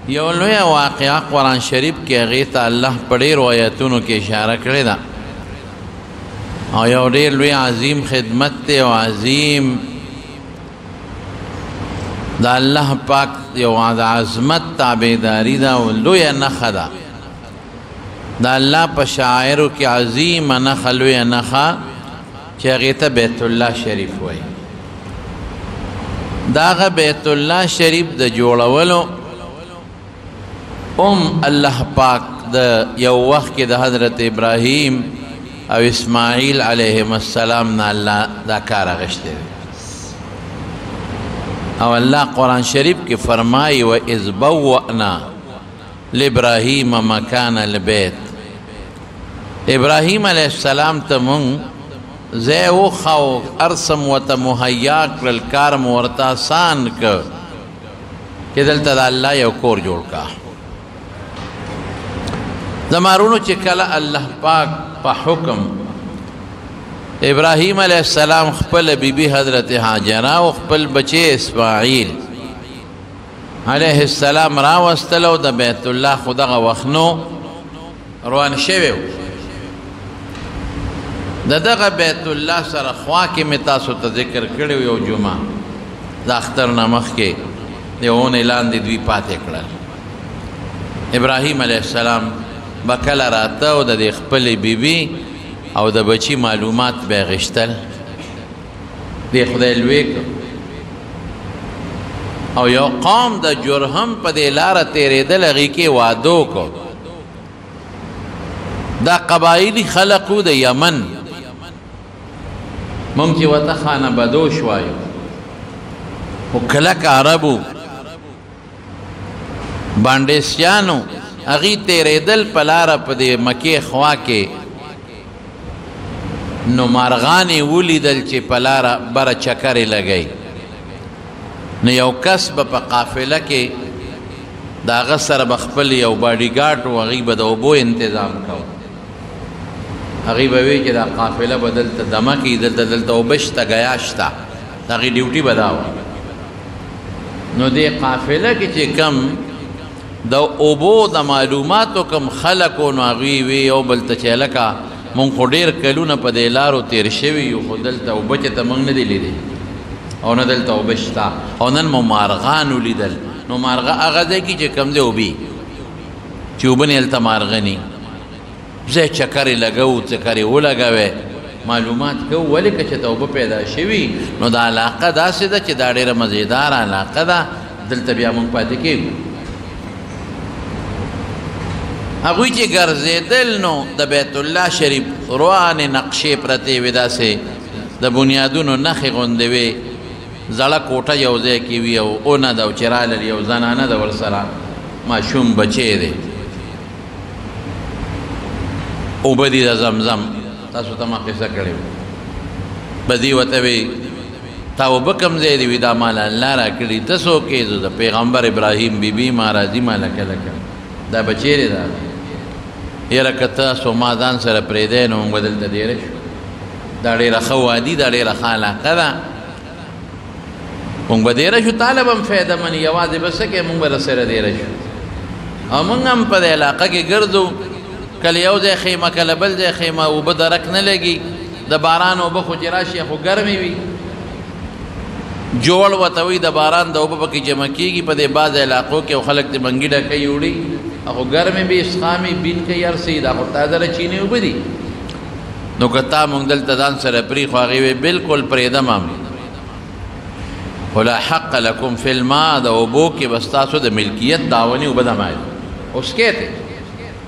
یو لویه واقعه قرآن شریف کې هغې ته الله په ډېرو آیتونو کې اشاره کړې ده او یو ډېر لوی عظیم خدمت دی او عظیم د الله پاک یو د عظمت تابعداري ده او لویه نښه ده د الله په شاعرو کې عظیمه نښه لویه نښه چې هغې ته بیت الله شریف وایي د هغه بیت الله شریف د جوړولو الله پاک د یو وخت کې د حضرت ابراهیم او اسماعیل علیهم السلام نه الله دا کار اخیستی او الله قرآن شریف کې فرمایي و اذ بوأنا لابراهیم مکان البیت ابراهیم علیه السلام ته مونږ ځای وښو ارسم ورته مهیا کړل کار مو ورته آسان که چې دلته د الله یو کور جوړ کا زمارونو چې کله الله پاک په حکم ابراهیم علیه السلام خپل بیبي حضرت هاجره او خپل بچی اسماعیل علیه السلام راوستل او د بیت الله خو دغه وخت نو روان شوی و د دغه بیت الله سره خوا کې مې تاسو ته ذکر کړی و یو جمعه د اختر نه مخکې د اونۍ لاندې دوی پاتې کړل ابراهیم علیه السلام به کله راته او د خپلې بیبي او د بچي معلومات به یې غشتل دی خدای لوی او یو قوم د جرهم په دې لاره تېرېدل هغې کې واده وکړو دا قبایلي خلق و د یمن مونږ چې ورته خانه بدوش وایو خو کلک عربو بانډیسیانو هغې تېرېدل په لاره په دې مکې خوا کې نو مارغانې ولیدل چې په لاره بره چکرې لګئ نو یو کس به په قافله کې د هغه سره به خپل یو باډي ګارډ و هغې به د اوبو انتظام کو هغې به وی چې دا قافله به دلته دمه کړي دلته اوبه شته ګیا شته د هغې ډیوټي به دا وه نو دې قافله کې چې کم د اوبو د معلوماتو کم خلکو نو هغوی وی یو بل ته چې هلکه مونږ خو ډېر کلونه په دې لارو تېر شوي یو خو دلته اوبه چې ته مونږ نه دي لیدې او نه دلته اوبه شته او نن مو مارغان ولیدل نو مارغه هغه ځای کې چې کوم دی اوبي چې اوبه نه هلته مارغه ني ځای چکرې لګوو چکرې ولګوې معلومات کوو ولې که چې ته اوبه پیدا شوي نو دا علاقه داسې ده چې دا ډېره مزیدار علاقه ده دلته بیا مونږ پاتې کېږو هغوی چې ګرځېدل نو د بیت الله شریف روانې نقشې پرتې وې داسې د بنیادونو نښې غوندې وې زړه کوټه یو ځای کې وي او اونه ده او چې رالل یو زنانه ده ورسره ماشوم بچی دی اوبه دي د زمزم تاسو ته ما قصه کړې وه بدي ورته وی تا اوبه کوم ځای دي وي دا مال الله راکړي ته څوک یې زه د پیغمبر ابراهیم بیبي ما راځي ما لکه لکه دا بچی دی دا یاره که تاسو ما ځان سره پرېږدی نو موږ به دلته ډېره شو دا ډېره ښه وادي دا ډېره ښه علاقه ده موږ به ډېره شو تا له به هم فایده مني یوازې به څه کوې موږ به راسره ډېره شو او موږ هم په دې علاقه کې ګرځو کله یو ځای خیمه کله بل ځای خیمه اوبه درک نه لګي د باران اوبه خو چې راشي خو ګرمې وي جوړ ورته وي د باران د اوبه پکې جمع کېږي په دې بعض علاقو کې او خلک د منګي ډکۍ وړي خو ګرمې به اسخامې بین کوي هر څه دا خو تازه رچینې اوبه دي نو که تا مونږ دلته ځان سره پرېښو هغې وی بلکل پرېږدم هم خو لا حق لکم فی الماء د اوبو کې به ستاسو د ملکیت دعوه نه اوبه دمای اوس کېتی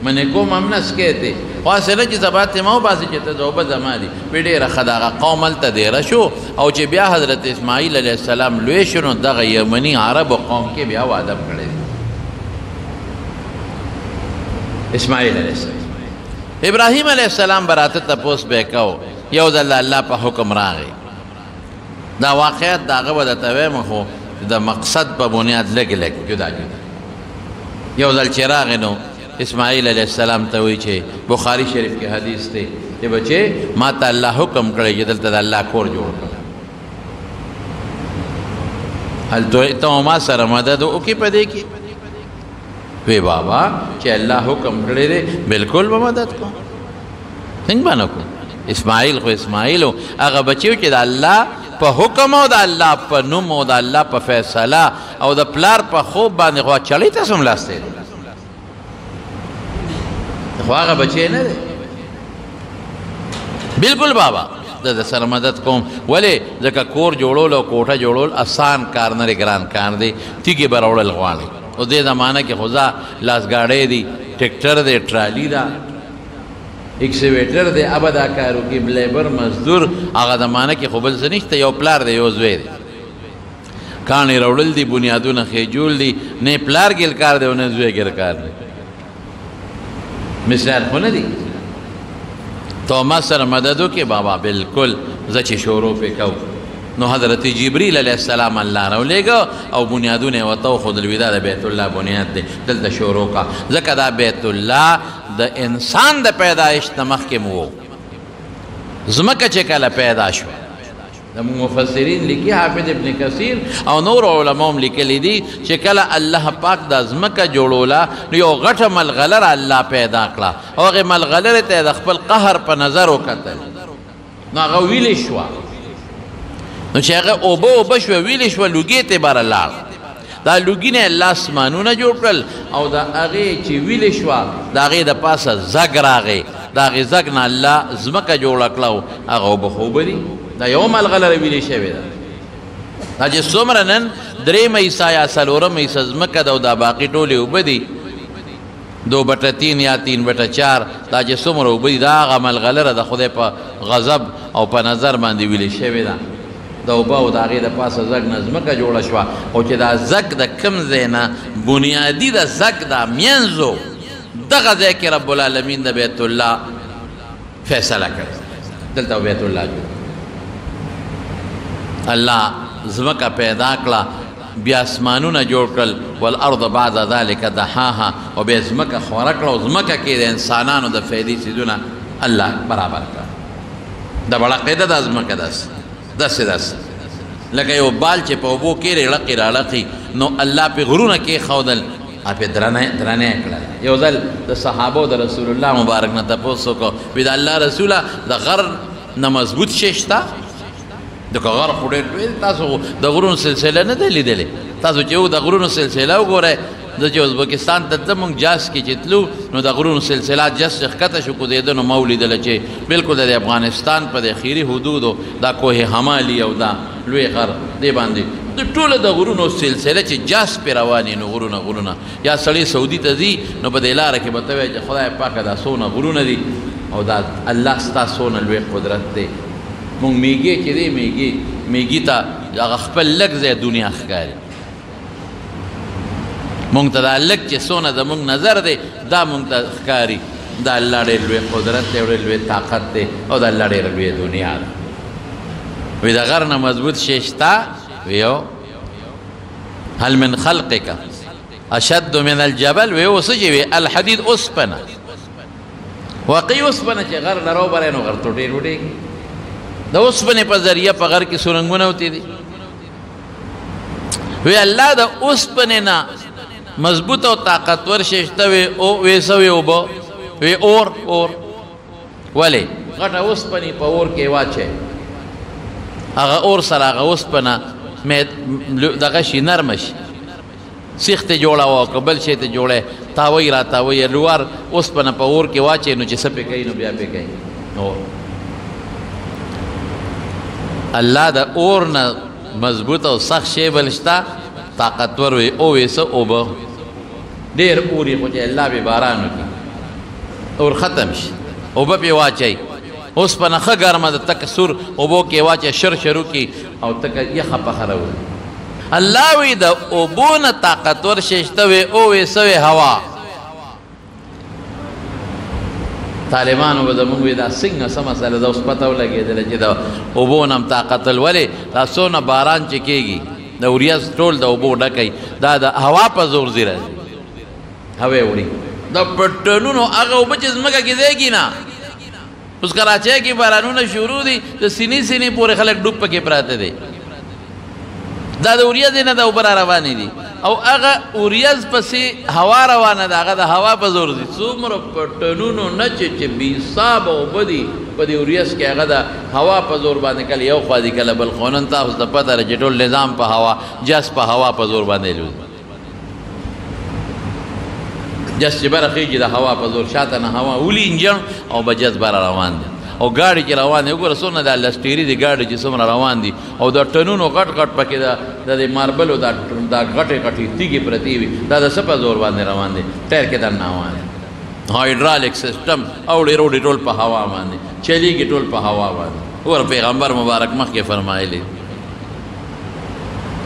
منې کوم هم نه سکېتی خو هسې نه چې سبا ته مه وباسې چې ته د اوبه زما دي وی ډېره ښه د هغه قوم هلته دېره شو او چې بیا حضرت اسماعیل علیه السلام لوی شو نو دغه یمني عربو قوم کې بیا واده کړی دی اسماعیل علیه السلام ابراهیم علیه السلام براته تپوس به کو یو ځل الله په حکم راغی دا واقعیت د هغه به درته وایم خو د مقصد په بنیاد لږ لږ جدا جدا یو ځل چې راغی نو اسماعیل علیه السلام ته وایي چې بخاري شریف کې حدیث دی چې بچې ما ته الله حکم کړی چې دلته د الله کور جوړ کړه هل ته ما سره مدد وکړي په دې کې وی بابا چې الله حکم کړی دی بالکل به مدد کوم څنګه به نه کوم اسماعیل خو اسماعیل و هغه بچی و چې د الله په حکم او د الله په نوم او د الله په فیصله او د پلار په خوب باندې خو چلی ته سملاستی دی خو هغه بچی نه دی بالکل بابا د سره مدد کوم ولې ځکه کور جوړول او کوټه جوړول آسان کار نه دی ګران کار دی تیږې به راوړل غواړي او دې زمانه کې خو لاسګاډۍ دي ټیکټر دی ټرالي ده ایکسیویټر دی ابا دا کارو کې لیبر مزدور هغه زمانه کې خو بل څه نشته یو پلار دی یو زوی دی کاڼې راوړل دي بنیادونه خېجول دي نه پلار ګیل کار دی او نه زوی ګیل کار دی مثال خو نه دي تو ما سره مدد وکړي بابا بالکل زه چې شروع پې کوم نو حضرت جبریل علیه السلام الله راولېږه او بنیادونه یې ورته وښودل دا د بیت الله بنیاد دی دلته شروع کا ځکه دا بیت الله د انسان د پیدایش نه مخکې مو و ځمکه چې کله پیدا شوه د مفسرین لیکي حافظ ابن کثیر او نور علما هم لیکلي دي چې کله الله پاک د ځمکه جوړوله نو یو غټه ملغلره الله پیدا کړه او هغې ملغلرې ته یې د خپل قهر په نظر وکتل نو هغه ویلې شوه نو چې هغه اوبه شوه ویلې شوه لوګي ته باره لاړ دا لوګي نه الله اسمانونه جوړ کړل او د هغې چې ویلې شوه د هغې د پاسه زګ راغی د هغې زګ نه الله ځمکه جوړه کړه او هغه اوبه خو اوبه دي دا یو ملغلره ویلې شوې ده دا چې څومره نن 3 حصه یا 4 حصه ځمکه ده او دا باقي ټولې اوبه دي 2/3 یا 3/4 دا چې څومره اوبه دي دا هغه ملغلره د خدای په غضب او په نظر باندې ویلې شوې ده د اوبه او د هغې د پاسه زګ نه ځمکه جوړه شوه او چې دا زګ د کوم ځای نه بنیادي د زګ دا مینځو دغه ځای کې رب العالمین د بیت الله فیصله کړې دلته بیت الله جوړ الله ځمکه پیدا کړه بیا اسمانونه جوړ کړل والارض بعد ذلك دحاها او بیا ځمکه خوره کړه او ځمکه کې د انسانانو د فایدې څیزونه الله برابر کړه د بړه قاعده د ځمکه داسې لکه یو بال چې په اوبو کې رړقې راړقي نو الله پې غرونه کېښودل پې درنه کړل یو ځل د صحابو د رسول الله مبارک نه تپوس وکړو وی د الله رسوله د غر نه مضبوط شی شته د که غر خو ډېر لوی تاسو د غرونو سلسله نه دی لیدلې تاسو چې د غرونو سلسله وګورئ زه چې ازبکستان ته تلم موږ جاس کې چې تلو نو د غرونو سلسله جس چې ښکته شو کوزېده نو ما ولیدله چې بالکل د افغانستان په د خیري حدودو دا کوه همالي او دا لوی غر دې باندې د ټوله د غرونو سلسله چې جاس پې روانې نو غرونه یا سړی سعودي ته ځي نو په دې لاره کې به ته وایې چې خدای پاکه دا څونه غرونه دي او دا الله ستا څونه لوی قدرت دی مونږ میږي چې دی میږي ته هغه خپل لږ ځای دنیا ښکاري مونږ ته دا لږ چې څونه زمونږ نظر دی دا مونږ ته ښکاري دا الله ډېر لوی قدرت دی ډېر لوی طاقت دی او دا الله ډېر لوی دنیا ده وی د غر نه مضبوط شی شته ویو هل من خلقک اشد من الجبل ویو څه چې وی الحدید اوسپنه واقعي اوسپنه چې غر نه راوبری نو غر ټوټې ټوټېږي د اوسپنې په ذریعه په غر کې سرنګونه وتی دي وی الله د اوسپنې نه مضبوط او طاقتور شی شته وی وی څه وی اوبه وی اور ولې غټه اوسپنې په اور کې واچوئ هغه اور سره هغه اوسپنه دغه شي نرمه شي سیخ ته جوړوه که بل شی ته جوړی تاوی را تاوی لوار اوسپنه په اور کې واچوئ نو چې څه پې کوي نو بیا پې کوي اور الله د اور نه مضبوط او سخت شی بل شته طاقتور وي او وی څه اوبه ډېر اور یې خو چې الله بې باران وکړي اور ختم شي اوبه پې واچئ اوسپنه ښه ګرمه ده تک سور اوبو کې واچئ شروع کړي او تکه یخه پخه راوړي الله وی د اوبو نه طاقتور شی شته وی او وی څه وی هوا طالبانو به زمونږ وی دا څنګه څه مسله ده اوس پته ولګېدله چې د اوبو نه هم طاقت ولې دا څونه باران چې کېږي د وریځ ټول د اوبو ډکی دا د هوا په زور ځي راځي هوا وړي د پټنونو هغه اوبه چې ځمکه کې ځایږي نه اوس کراچۍ کې بارانونه شروع دي د سینې پورې خلک ډوب پکې پراته دي دا د وریځې نه د اوبه را روانې دي او هغه اوریز پسې هوا روانه ده هغه د هوا په زور دي څومره په ټنونو نه چې بې حسابه اوبه دي په دې اوریز کې هغه د هوا په زور باندې کله یو خوا دي کله بل خوا نن تاسو ته پته ده چې ټول نظام په هوا جس په هوا په زور باندې لوځي جس چې بره خېږي د هوا په زور شاته نه هوا ولي انجن او به جس بره روان دي او ګاډي چې روان دي وګوره څومره د لسټیري دي ګاډي چې څومره روان دي او د ټنونو غټ غټ پکې د ماربلو دا غټې غټې تیږې پرتې وي دا د څه په زور باندې روان دي ټایر کې دننه روان دي هایډرالک سسټم اوړې روډې ټول په هوا باندې چلیږي ټول په هوا باندې وګوره پیغمبر مبارک مخکې فرمایلی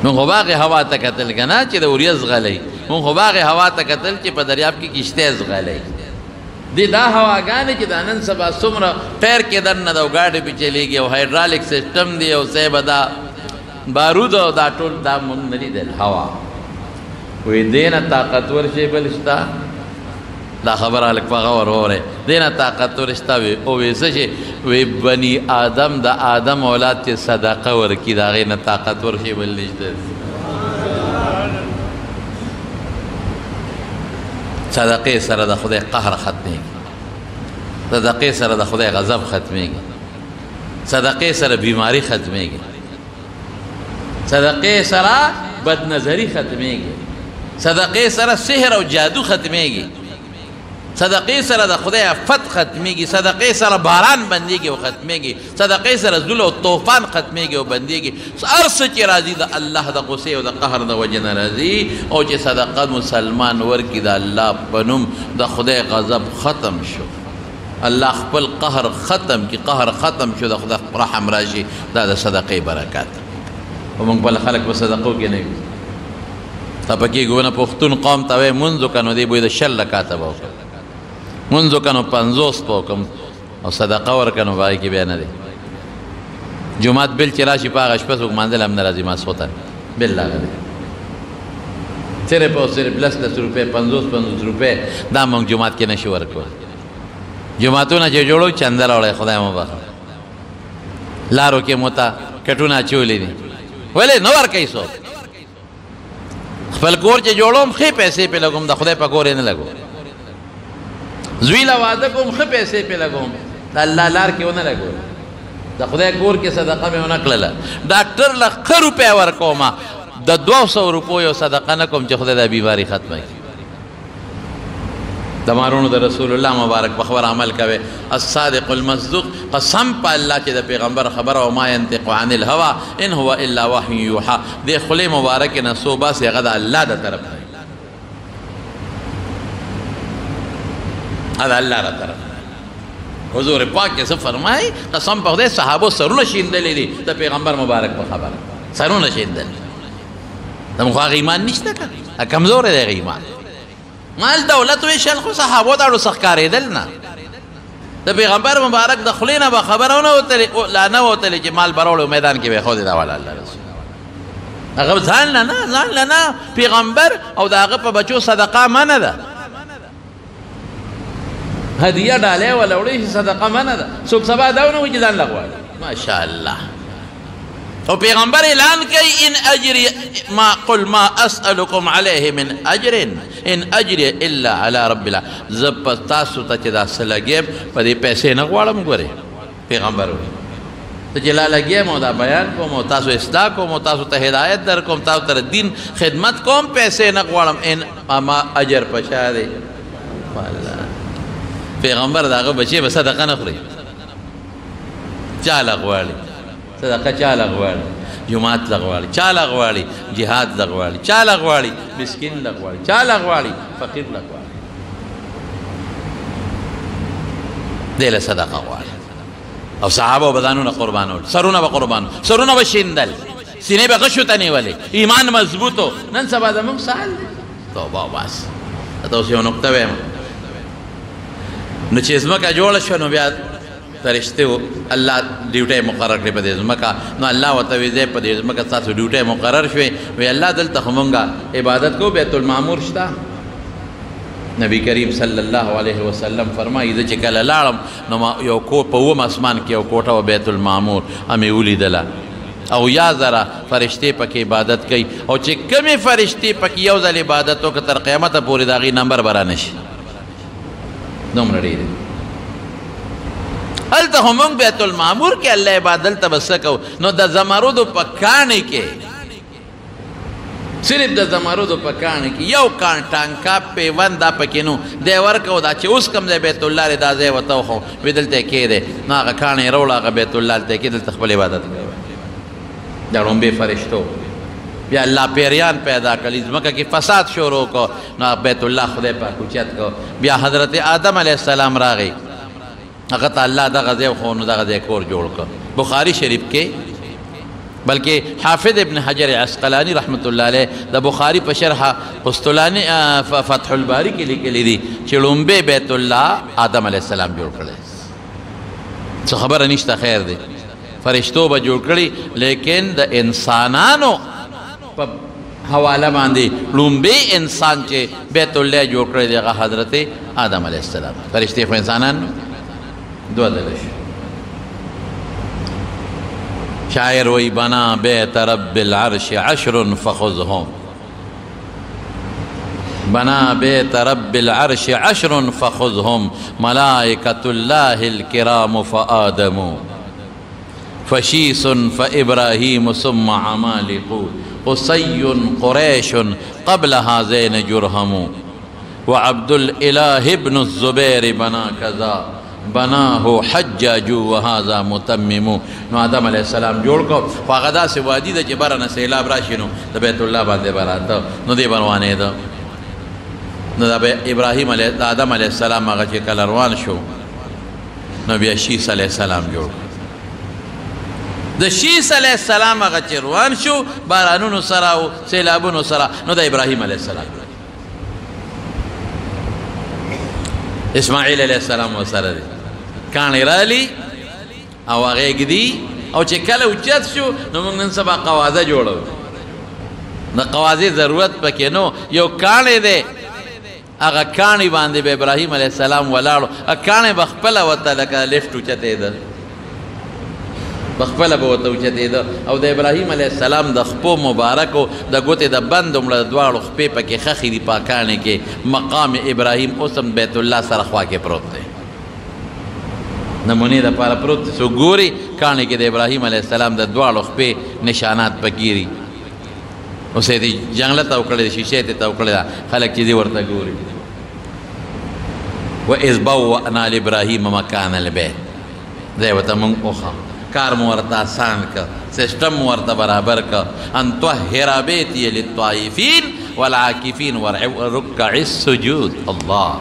نو خو باغې هوا ته کتل که نه چې د اوریز غلی مونږ خو باغې هوا ته کتل چې په دریاب کې کشتی زغلی دی دا هواګانې چې دا نن سبا څومره ټایر کې دننه ده او ګاډې پې چلیږي او هایډرالک سسټم دی او صاحبه دا بارود او دا ټول دا مونږ نه لیدل هوا وی دې نه طاقتور شی بل شته دا خبره هلک په غور واورئ دې نه طاقتور شته وي او وی څه شی وی بني آدم د آدم اولاد چې صدقه ورکړي د هغې نه طاقتور شی بل نشته صدقې سره د خدای قهر ختمېږي صدقې سره د خدای غضب ختمېږي صدقې سره بیماری ختمېږي صدقې سره بدنظري ختمېږي صدقې سره سحر او جادو ختمېږي صدقې سره د خدای عفت ختمېږي صدقې سره باران بندېږي او ختمېږي صدقې سره ذل او طوفان ختمېږي او بندېږي هر څه چې راځي د الله د غصې او د قهر د وجې نه راځي او چې صدقه مسلمان ورکړي د الله په نوم د خدای غضب ختم شو الله خپل قهر ختم کړي قهر ختم شو د خدای رحم راشي دا د صدقې برکات او موږ بل خلک په صدقو کې نه یو ته پکې ګونه پښتون قوم ته وایي مونځ وکړه نو دی به د 6 رکعته به وکړه مونځ وکړه نو 50 به وکړم او صدقه ورکړه نو په هغې کې بیا نه دی جومات بل چې راشي په هغه شپه څوک مانځل هم نه راځي ماسخوتن بل راغلی صرف او صرف 10 روپۍ 50 روپۍ دا موږ جومات کې نشو ورکولی جوماتونه چې جوړو چنده راوړی خدای مو بخښه لارو کې مو ته کټونه اچولي دي ولې نه ورکوي څوک خپل کور چې جوړوم ښې پیسې پې لګوم د خدای په کور یې نه لګوم زوی له واده کوم ښه پیسې پې لګوم د الله لار کې ونه لګوم د خدای کور کې صدقه مې ونه کړله ډاکټر له ښه روپۍ ورکومه د 200 روپیو صدقه نه کوم چې خدای دا بیماري ختمه کړي د مارونو د رسول الله مبارک په خبر عمل کوي الصادق المصدوق قسم په الله چې د پیغمبر خبره او ما ينطق عن الهوى ان هو الا وحي يوحى د خلی مبارک نه سو باسي هغه د الله د طرف دی هذا الله را طرف حضور پاک کې څه فرمایي قسم په خدای صحابو سرونه شیندلې دي د پیغمبر مبارک په خبره سرونه شیندل د مخ ایمان نشته که کمزور دی ایمان مال دولت ویشل خو صحابو داړو سخکارېدل نه د پیغمبر مبارک د خولې نه به خبره نه وتلې چې مال به راوړی میدان کې به یې ښودې دا والا الله رسول هغه ځان له نه پیغمبر او د هغه په بچو صدقه منه ده هدیه ډالۍ وله وړی چې صدقه منه ده څوک سبا دا ونه وایي چې ځان له غواړي ماشاءالله او پیغمبر اعلان کوي ان اجري ما قل ما اسالكم عليه من اجر ان اجري الا على رب العالمين زب تاسو ته چې دا څه لګیم په دې پیسې نه غواړم ګورې پیغمبر وایي ته چې لا لګیم او دا بیان کوم او تاسو اصلاح کوم او تاسو ته هدایت در کوم تاسو ته دین خدمت کوم پیسې نه غواړم ان ما اجر په شا دی پیغمبر د هغه بچی به صدقه نه خوري چا له غواړي صدقه چا له غواړي جومات له غواړي چا له غواړي جهاد له غواړي چا له غواړي مسکین له غواړي چا له غواړي فقیر له غواړي دی له صدقه غواړي او صحابه به ځانونه قربانول سرونه به قربانول سرونه به شیندل سینې به غشو ته نیولې ایمان مضبوطو نن سبا زموږ سهل دی توبه بس ته اوس یو نقطه وایم نو چې ځمکه جوړه شوه نو بیا فرشتو الله ډیوټۍ مقرر کړې په دې ځمکه نو الله ورته وایي ځای په دې ځمکه ستاسو ډیوټۍ مقرر شوې وایي الله دلته خو مونږ عبادت کوو بیت المعمور شته نبی کریم صلی الله علیه وسلم فرمایي زه چې کله لاړم نو ما یو په اووم اسمان کې یو کوټه و بیت المعمور امې ولیدله او یا زره فرشتې پکې عبادت کوي او چې کمې فرشتې پکې یو ځل عبادت وکړه تر قیامته پورې د هغې نمبر به رانشي دومره ډېرې هلته خو موږ بیت المعمور کې الله عبادت ته به څه کوو نو د زمرودو په کاڼې کې صرف د زمرودو په کاڼې کې یو کاڼ ټانکا پیوند دا پکې نو دی ورکو دا چې اوس کوم ځای بیت الله دی دا ځای ورته وښو وی دلته یې کښېدی نو هغه کاڼ یې راوړه هغه بیت الله دلته یې کښېدی دلته خپل عبادت کوي دا ړومبې فرشتو بیا الله پیریان پیدا کړي ځمکه کې فساد شروع کو نو بیت الله خدای پاک اوچت کو بیا حضرت آدم علیه السلام راغی هغه ته الله دغه ځای وښو نو دغه ځای کور جوړ کړ بخاري شریف کې بلکې حافظ ابن حجر عسقلانی رحمت الله علیه د بخاری په شرح قسطلانی فتح الباری کې لیکلی دي چې لومبې بیت الله آدم علیه السلام جوړ کړی څه خبره نشته خیر دی فرشتو به جوړ کړي لیکن د انسانانو په حواله باندې لومبې انسان چې بیت الله جوړ کړی دی هغه حضرت آدم علیه السلام فرشتې خو انسانان دوه ډلې شو شاعر وی بنا بیت رب العرش عشر فخذهم بنا بیت رب العرش عشر فخذهم ملائکة الله الكرام فآدم فشیس فإبراهیم ثم عمالق قصی قریش قبل هذین جرهم وعبد الإله ابن الزبیر بنا کذا بناه حجاج وهذا متمم نو آدم علیہ السلام جوړ کو هغه داسې وادي ده چې بره نه سیلاب راشي نو د بیت الله باندې به راته نو دی به روانېده نو د آدم علیہ السلام هغه چې کله روان شو نو بیا شیس علیہ السلام جوړ د شیس علیہ السلام هغه چې روان شو بارانونو سره او سیلابونو سره نو د ابراهیم علیہ السلام اسماعیل علیہ السلام وسره دی کاڼې رالی او هغې ږدي او چې کله اوچت شو نو موږ نن سبا قوازه جوړو د قوازې ضرورت پکې نو یو کاڼې دی هغه کاڼې باندې به ابراهیم علیه السلام ولاړو کاڼې به خپله ورته لکه لفټ اوچتېده بخپله به ورته اوچتېده او د ابراهیم علیه السلام د خپو مبارکو د ګوتې د بند دومره د دواړو خپې پکې خښې دي په کاڼې کې مقام ابراهیم اوس هم بیت الله سره خوا کې پروت دی نمونې دپاره پروت دی څوک ګوري کاڼې کې د ابراهیم علیه السلام د دواړو خپې نشانات پکې دي اوس یې دې جنګله ته وکړې ده شیشې ته وکړې ده خلک چې دې ورته ګوري وإذ بوأنا لإبراهیم مکان البیت دی ورته مونږ وښه کار مو ورته آسان که سسٹم مو ورته برابر که ان طهر بیتی للطائفین والعاکفین والرکع السجود الله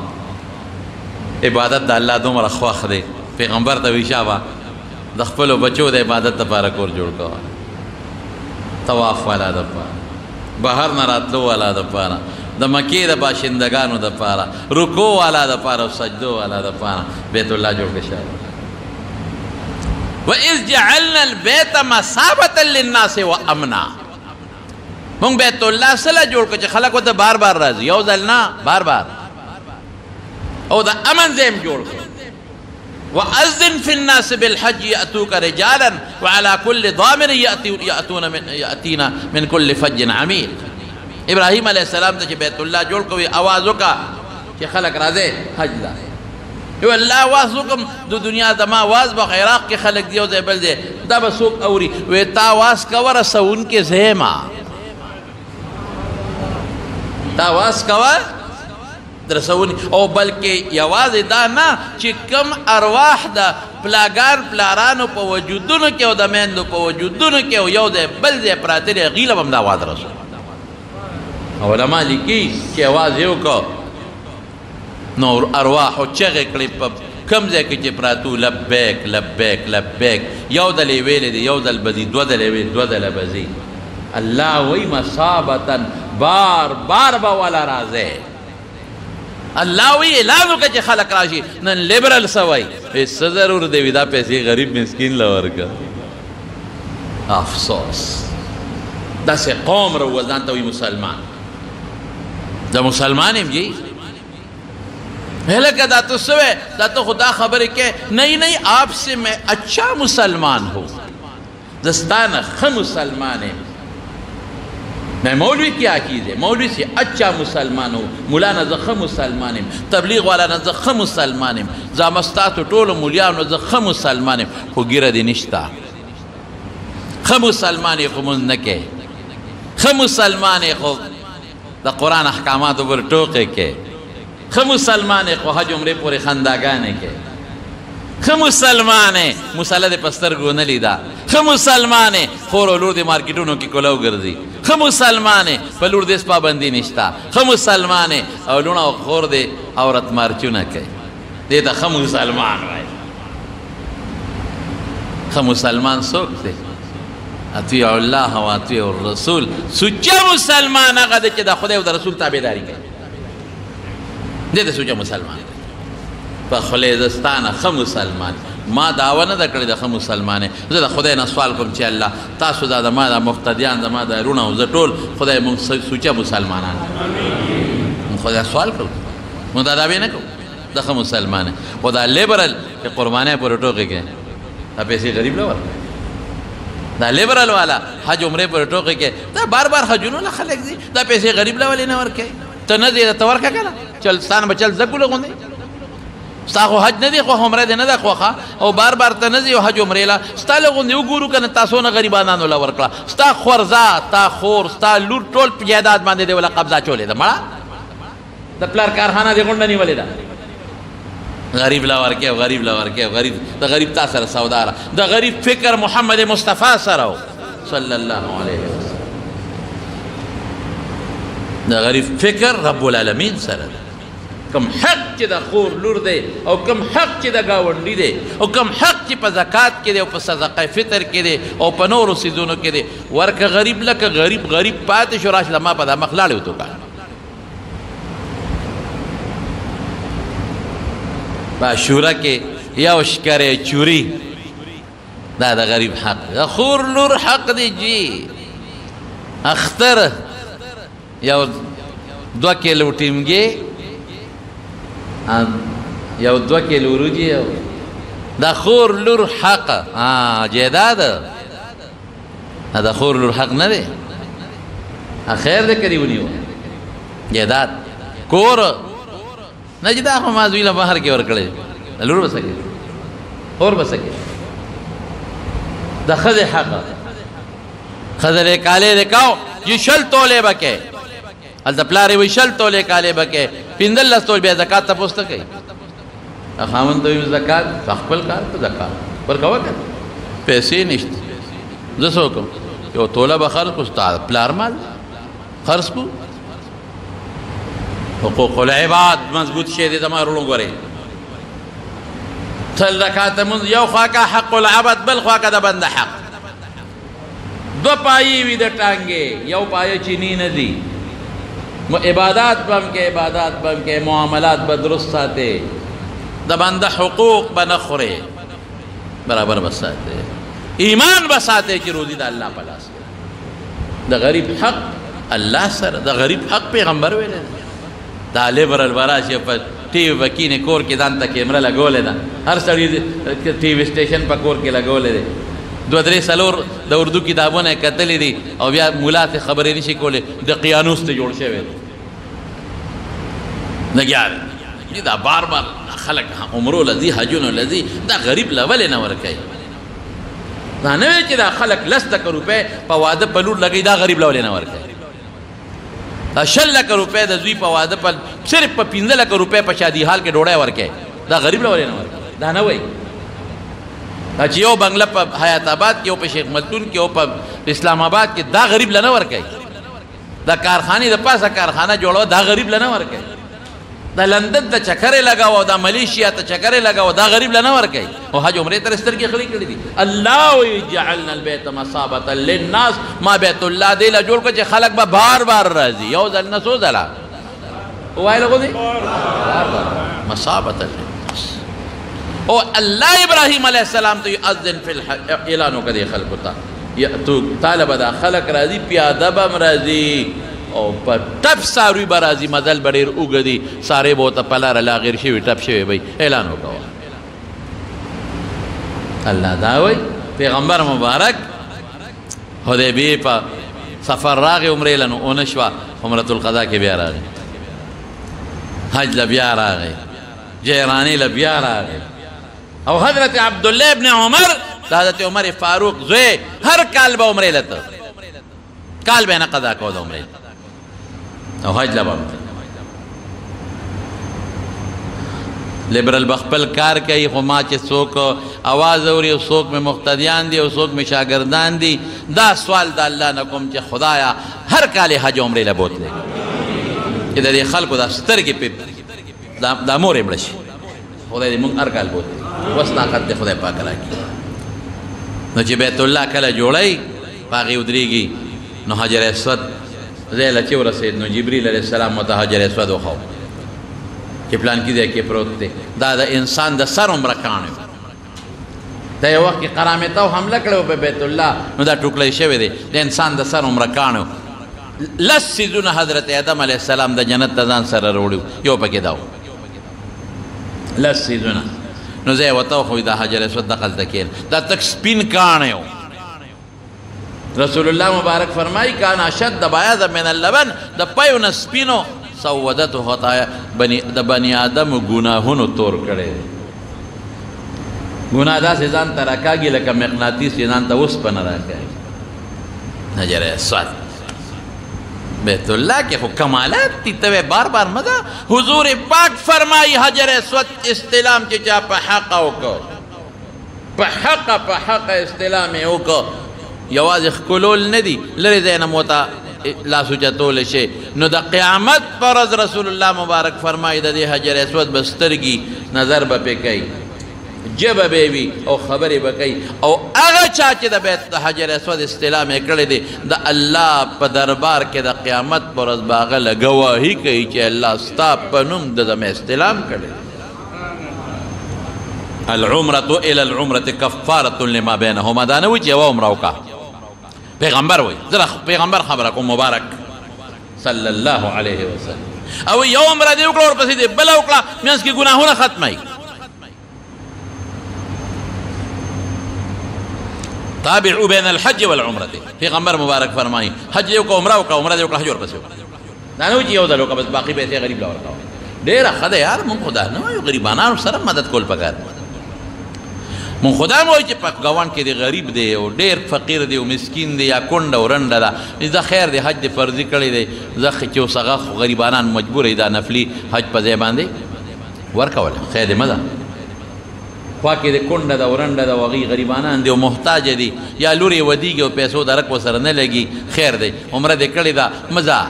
عبادت د الله دومره خوښ دی پیغمبر ته وی شابه د خپلو بچو د عبادت دپاره کور جوړ کوه طواف والا دپاره بهر نه راتلو والا دپاره د مکې د باشندگانو دپاره رکوع والا دپاره او سجدو والا دپاره بیت الله جوړ که شابه وَإِذْ جَعَلْنَا الْبَيْتَ مَثَابَةً لِلنَّاسِ وَأَمْنًا مونږ بیت الله سره جوړ کړو چې خلک ورته بار بار راځي یو ځل نه بار بار او د امن ځای هم جوړ کړو وَأَذِّنْ فِي النَّاسِ بِالْحَجِّ يَأْتُوكَ رِجَالًا وَعَلَى كُلِّ ضَامِرٍ يَأْتِينَ مِنْ كُلِّ فَجٍّ عَمِيقٍ ابراهیم علیه السلام ته چې بیت الله جوړ کوي आवाज وکړه چې خلک راځي حج ته یو الله आवाज وکم د دنیا زما आवाज به عراق کې خلک دی او ځای بل دی دا به څوک اوري وی تا आवाज کوه رسونکې زیما تا आवाज کوه رسوني او بلکې یوازې دا نه چې کم ارواح د پلاګان پلارانو په وجودونو کې او د میندو په وجودونو کې او یو ځای بل ځای پراته دی هغې له به هم دا आवाज رسو علما لیکي چې आवाज یې وکړو نو ارواحو چغې کړې په کم ځای کې چې پراتو لبیک لبیک لبیک یو ځل یې ویلې دي یو ځل به ځي دوه ځله ویل دوه ځله به ځي الله وایي مثابتن بار بار به والا راځي الله وایي اعلان وکړه چې خلک راشي نن لیبرل څه وایي څه ضرور دی وي دا پیسې غریب مسکین له ورکړه افسوس داسې قوم رو ځان ته وایي مسلمان دا مسلمان یم جی لکه دا تو سوے دا تو خدا خبر ہے کہ نہیں نہیں آپ سے میں اچھا مسلمان ہوں دستانہ خم مسلمان ہے میں مولوی کیا چیز ہے مولوی سے اچھا مسلمان ہوں مولانا زخم مسلمان ہوں تبلیغ والا نہ زخم مسلمان ہوں زامستات ٹول مولیان نہ زخم مسلمان ہوں خو گرہ دی نشتا خم مسلمان خو منکے خم مسلمان خو دا قرآن احکامات پر ٹوکے کے خم مسلمان خو حج عمرے پورے خنداگانے کے خم مسلمان مسالہ دے پستر گو نلی دا خم مسلمان خور و لور دے مارکیٹونوں کی کلو گردی خم مسلمان پلور دے سپا بندی نشتا خم مسلمان اولونا و خور دے عورت مارچونا کئی دیتا خم مسلمان بھائی خم مسلمان سوک دے اطیع اللہ و اطیع الرسول سچا مسلمان آگا دے چے دا خدای و دا رسول تابداری کئی دیتا سچا مسلمان فخلی دستانا خم مسلمان ما دعوه نه کړی د خم مسلمان زه د خدای نه سوال کوم چې الله تاسو دا ما د مقتدیان د ما د رونه او زه ټول خدای مونږ سوچه مسلمانان خدای سوال کوم مونږ دا دعوی نه کوو د خم مسلمان او دا لیبرل چې قربانۍ پورې ټوکې کوي دا پیسې غریب له ورکوي دا لیبرل والا حج عمرې پورې ټوکې کوي دا بار بار حجونو له خلک دي دا پیسې غریب له ولې نه ورکوي ته نه دی ته ورکه که نه چل ستانه به چل زه کوله غوندې ستا خو حج نه دی خو عمره دی نه ده خوښه او بار بار ته نه ځي حج عمرې له ستا له غوندې وګورو که نه تاسو نه غریبانانو له ورکړه ستا خورزه ستا خور ستا لور ټول په جایداد باندې دی وله قبضه چولې ده مړه د پلار کارخانه دې غونډه نیولې ده غریب له ورکې او غریب له ورکې او غریب د غریب تا سره سودا ده د غریب فکر محمد مصطفی سره و صلی الله علیه وسلم د غریب فکر رب العالمین سره ده کم حق چې د خور لور دی او کم حق چې د ګاونډي دی او کم حق چې په زکات کې دی او په صدقه فطر کې دی او په نورو څیزونو کې دی ورکه غریب لکه غریب غریب پاتې شو راشه ما په دا مخ لاړې وتوکه په عاشوره کې یو شکرې چوري دا د غریب حق دی د خور لور حق دی جی اختر یو 2 کیلو ټیمګې یو 2 کیلو وروجې دا خور لور حق جیداد دا خور لور حق نه دی خیر دی کړي ونیو جیداد کور نه چې دا خو ما زوی له بهر کې ورکړی لور به څه کوي خور به څه کوي د ښځې حق ښځه دی کالی دی کو چې 20 تولې به کوي هلته پلار یې وایي 20 تولې کالی به کوي 15 تول بیا زکات تپوس ته کوي خاوند ته وایي زکات خپل کار په زکات ورکوه که پیسې نشته زه څه وکړم یو توله به خرڅ کړو ستا پلار مال خرڅ کړو حقوق العباد مضبوط شی دی زما وروڼو ګورئ تل زکات لمونځ یو خوا که حق العبد بل خوا که د بنده حق 2 پایې وي د ټانګې یو پایه چینی نه دي عبادات بم کے عبادات بم کے معاملات بدرست ساتے دا بندہ حقوق بنخورے برابر بساتے ایمان بساتے کہ روزی دا اللہ پلا سے دا غریب حق اللہ سر دا غریب حق پیغمبر ویلے دا لیبرل وراشی پر ٹی وی وکینے کور کے دان تا کیمرہ لگو لے دا ہر سڑی ٹی وی سٹیشن پر کور کے لگو لے دے 2-3 سلور د اردو کتابونه کتلې دي او بیا مولا ته خبرې نشي کولې د قیانوس ته جوړ شوی نګیار دا بار بار خلق عمرو لذي حجونو لذي دا غریب لول نه ورکي دا نه چې دا خلق لسته روپے په واده په لور لګي دا غریب لول نه ورکي دا 6 لک روپے د دوی په واده په صرف په 15 لک روپے په شادي حال کې ډوړای ورکي دا غریب لول نه ورکي دا نه وای چې یو بنگله په حیات آباد کې او په شیخ ملتون کې او په اسلام آباد کې دا غریب لنه ورکي دا کارخانه د پاسه کارخانه جوړو دا غریب لنه ورکي دا لندن ته چکرې لگاو دا ملیشیا ته چکرې لگاو دا غریب لنه ورکي او حج عمره تر ستر کې خلی کړی دي الله یجعلنا البيت مثابه للناس ما بیت الله دی لا جوړ کړي خلک به بار بار راځي یو ځل نه سو ځلا وایله غو دي بار بار مثابه او اللہ ابراہیم علیہ السلام تو یؤذن فی اعلانو کدی خلق ہوتا تو طالب دا خلق راضی پیادہ بم راضی او پر ٹپ ساروی برازی مدل بڑیر اگدی سارے بوتا پلا رلا غیر شوی ٹپ شوی بھئی اعلانو کوا اللہ داوئی پیغمبر مبارک حدیبیه په سفر راغی عمرې له نو ونه شوه عمرة القضا کې بیا راغی حج له بیا راغی جیراني له بیا راغی او حضرت عبدالله ابن عمر د حضرت عمر فاروق زوی هر کال به عمرې له ته کال به نه قضا کوه د عمرې او حج له به لیبرل بخپل کار کوي خو ما چې څوک اواز اوري او څوک مې مقتدیان دي او څوک مې شاګردان دي دا سوال د الله نه کوم چې خدایا هر کال حج عمرې له بوتلې چې د دې خلکو دا سترګې پې دا مورې مړه شي خدای دې موږ هر کال بوتلې بس طاقت دې خدای پاک راکړي نو چې بیت الله کله جوړی په هغې ودرېږي نو حجر اسود ځای له چې ورسېد نو جبریل علیه السلام ورته حجر اسود وښو چې پلان کې ځای کې پروت دی دا د انسان د سر عمره کاڼی د یو وخت کې قرامتو حمله کړی په بیت الله نو دا ټوکلی شوی دی د انسان د سر عمره کاڼی لس څیزونه حضرت آدم علیه السلام د جنت ته ځان سره راوړي یو پکې دا و لس څیزونه نو زه یې ورته وښوی دا حجر اسود دغلته کښېنه دا تک سپین کاڼی و رسول الله مبارک فرمایي کان اشد بیاضا من اللبن د پیو نه سپینو سودته خطایا د بني آدم ګناهونو تور کړی دی ګناه داسې ځان ته راکاږي لکه مقناطیس چې ځان ته اوسپنه راکاږي حجر اسود بیت الله کې خو کمالات دي ته بار بار مګه حضور پاک فرمایي حجر اسود استلام چې چا په حقه وکړو په حقه استلام یې وکړو یوازې ښکلول نه دي لرې ځای نه مو ته لاس اوچتولی شي نو د قیامت پر ورځ رسول الله مبارک فرمایي د دې حجر اسود به سترګي نظر به پې کوي جبه به وي او خبرې به کوي او هغه چا چې د بیت حجر اسود استلام یې کړی دی د الله په دربار کې د قیامت پر ورځ به هغه له ګواهي کوي چې الله ستا په نوم د مې استلام کړی العمرة الى العمرة كفارة لما بينهما دا نه وي چې یوه عمره وکړه پیغمبر وي زه پیغمبر خبره کوم مبارک صلی الله علیه وسلم او یو عمره دې وکړه ورپسې دې بله وکړه منځ کې ګناهونه ختموي تابعوا بین الحج والعمرة پیغمبر مبارک فرمایي حج دې وکړه عمره وکړه عمره دې وکړه حج ورپسې وکړه دا نه وي چې یو ځل وکړه بس باقي پیسې غریب له ورکوه ډېره ښه ده یار مونږ خو دا نه وایو غریبانانو سره مدد کول پکار مونږ خو دا نه وایو چې په ګاونډ کې دی غریب دی او ډېر فقیر دی او مسکین دی یا کونډه او رنډه ده دا خیر دی حج دې فرضي کړی دی زه چې اوس هغه خو غریبانان مجبور دی دا نفلي حج په ځای باندې ورکوله خیر دی مه ده خوا کې د کونډه ده او رنډه ده او هغوی غریبانان دي او محتاجه دي یا لور یې ودیږي او پیسو درک ورسره نه لګي خیر دی عمره دې کړې ده مزه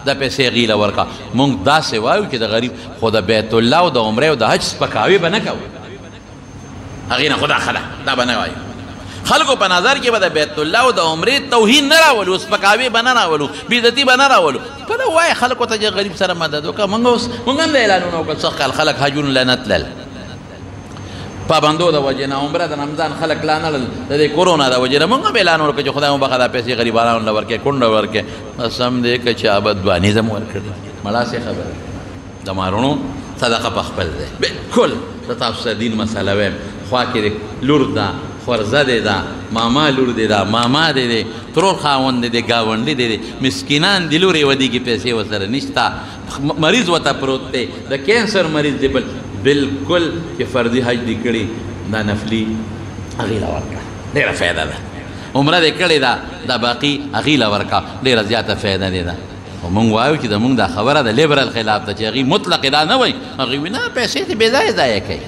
دا پیسې غیله ورکړه مونږ داسې وایو چې د غریب خو د بیت الله او د عمرې او د حج سپکاوي به نه کوو هغې نه خو دا ښه ده دا به نه وایو خلکو په نظر کې به د بیت الله او د عمرې توهین نه راولو سپکاوي به نه راولو بېعزتي به نه راولو په نه وایه خلکو ته چې غریب سره مدد وکړه مونږ هم د اعلانونه وکړل سخت کال خلک حجونو له نه تلل پابندو د وجې نه عمره د رمضان خلک لا نه د دې کورونا د وجې نه مونږ هم اعلان وکړو چې خدای مبخه دا پیسې غریبانو له ورکړې کونډه ورکړې قسم دی که چا بدواني زم ورکړي مړاسې خبره د مارونو صدقه په خپل دی بلکل د تاسو سره دین مسله وایم خوا کې لور ده خورزه دی ده ماما لور دی ده ماما دی دی ترور خاوند دی دی ګاونډي دی دی مسکینان دي لورې ودیږي پیسې ورسره نشته مریض ورته پروت دی د کینسر مریض دی بالکل چې فردي حج دې کړي دا نفلي هغې له ورکړه ډېره فایده ده عمره دې کړې ده دا باقي هغې له ورکړه ډېره زیاته فایده دې ده خو مونږ وایو چې زمونږ دا خبره د لیبرل خلاف ده چې هغې مطلق دا نه وایي هغې وایي نه پیسې دې بې ځایه ضایع کوي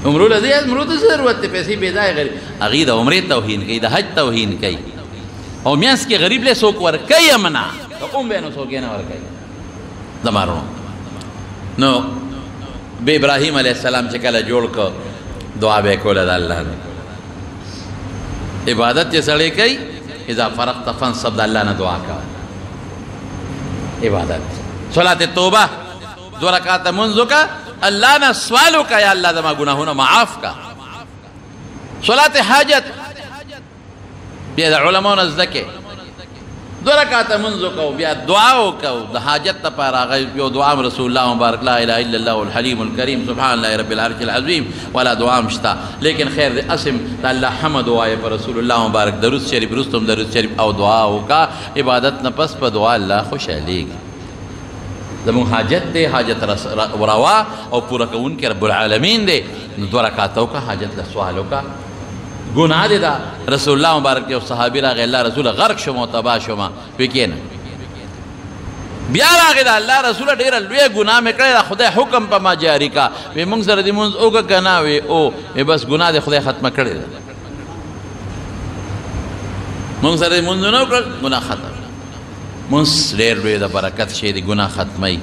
عمرو له عمرو ته ضرورت دی پیسې بې ځایه هغې د عمرې توهین کوي د حج توهین کوي او میانځ کې غریب له څوک ورکوي هم نه که اوم به نو څوک یې نه ورکوي د مارونو نو بے ابراهیم علیه السلام چې کله جوړ کړ دعا به یې کوله د الله نه عبادت چې سړی کوي اذا فرغت فانصب د الله نه دعا کوه عبادت صلات توبه 2 رکعاته منځ وکړه الله نه سوال وکړه یا الله زما ګناهونه معاف کا صلات حاجت بیا د علماو نه زده کې دو رکعت منځ کو بیا دعا وکاو د حاجت لپاره هغه یو دعا رسول الله مبارک لا اله الا الله الحلیم الکریم سبحان الله رب العرش العظیم ولا دعا مشتا لیکن خیر د اسم د الله حمد وای پر رسول الله مبارک درود شریف رستم درود شریف او دعا وکا عبادت نه پس په دعا الله خوشاليږي زمون حاجت دی حاجت روا او پورا کون کې رب العالمین دی دو رکعت وکا حاجت له سوال وکا گناہ دے دا رسول اللہ مبارک کے صحابی راغ اللہ رسول غرق شما تباہ شما وکینا بیا راغ دا اللہ رسول دیر لوی گناہ میں کرے دا خدای حکم پا ما جاری کا وی منگ سر دی منز اوگا کنا وی او بس گناہ دے خدای ختم کرے دا منگ سر دی منز نو کر گناہ ختم منز دیر لوی دا برکت شے دی گناہ ختمی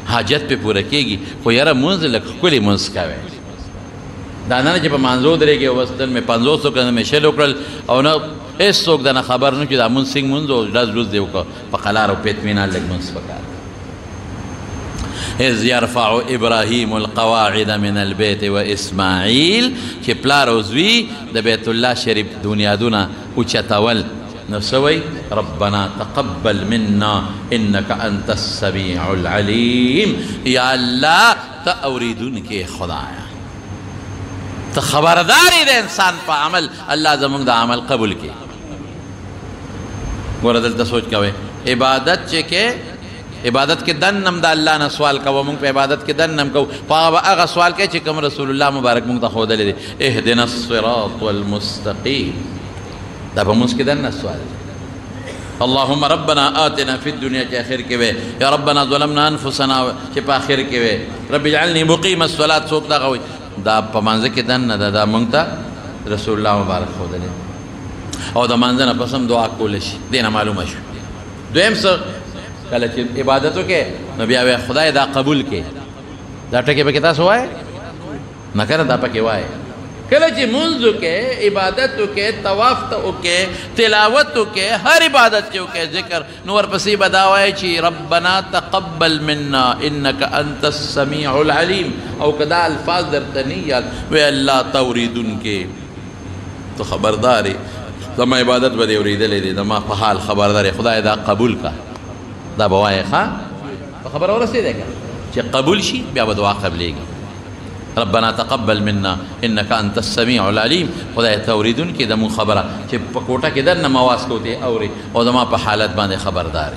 حاجت پہ پورا کی گی خو یرا منز لک کلی منز کاوے دانا چې په مانځو درېږي او بس دل مې 500 کنه مې شل وکړل او نه هېڅوک دنه خبر نه چې دا مونځ څنګه مونځ او ډز ډوز دې وکړه په قلار او په اطمینان لږ مونځ پکار اذ یرفع ابراهیم القواعد من البیت و اسماعیل چې پلار او زوی د بیت الله شریف بنیادونه اوچتول نو سوی ربنا تقبل منا انك انت السمیع العلیم یا الله ته اوریدونکې خدایا تو خبرداری دے انسان پا عمل اللہ زمان دا عمل قبول کی گورا دلتا سوچ کوئے عبادت چے کہ عبادت کے دن نم دا اللہ نا سوال کو منگ پہ عبادت کے دن نم کو پا اغا سوال کہ چے کم رسول اللہ مبارک منگ تا خود لے دے اہدنا الصراط والمستقیم دا پا منس کے دن نا سوال اللہم ربنا آتنا فی الدنیا چے آخر کے وے یا ربنا ظلمنا انفسنا چے پا آخر کے وے رب اجعلنی مقیم الصلاة سوک دا غوی دا پا منزه که دن نده دا منگتا رسول اللہ مبارک خوده لی او دا منزه نا پسم دعا کولشی دینا معلوم شو دویم سر کله چه عبادتو که نبیاوی خدای دا قبول که دا ٹکی پا کتا سوائے نکر دا پا کوائے کله چه منزو که عبادتو که توافت که تلاوتو که هر عبادت چو که ذکر نور پسی بداوائی چی ربنا تقبل منا انکا انت السمیع العلیم او کدا الفاظ در تنیال وی اللہ توریدن کے تو خبرداری دما عبادت بدے وریدے لے دے دما فحال خبرداری خدا دا قبول کا دا بوائی خواہ خبر اور رسی دے گا چی قبول شی بیا بدعا قبلے گی ربنا تقبل منا انك انت السميع العليم خدای توریدون کې د مون خبره چې په کوټه کې در نماز کوته اوري او دما په حالت باندې خبردار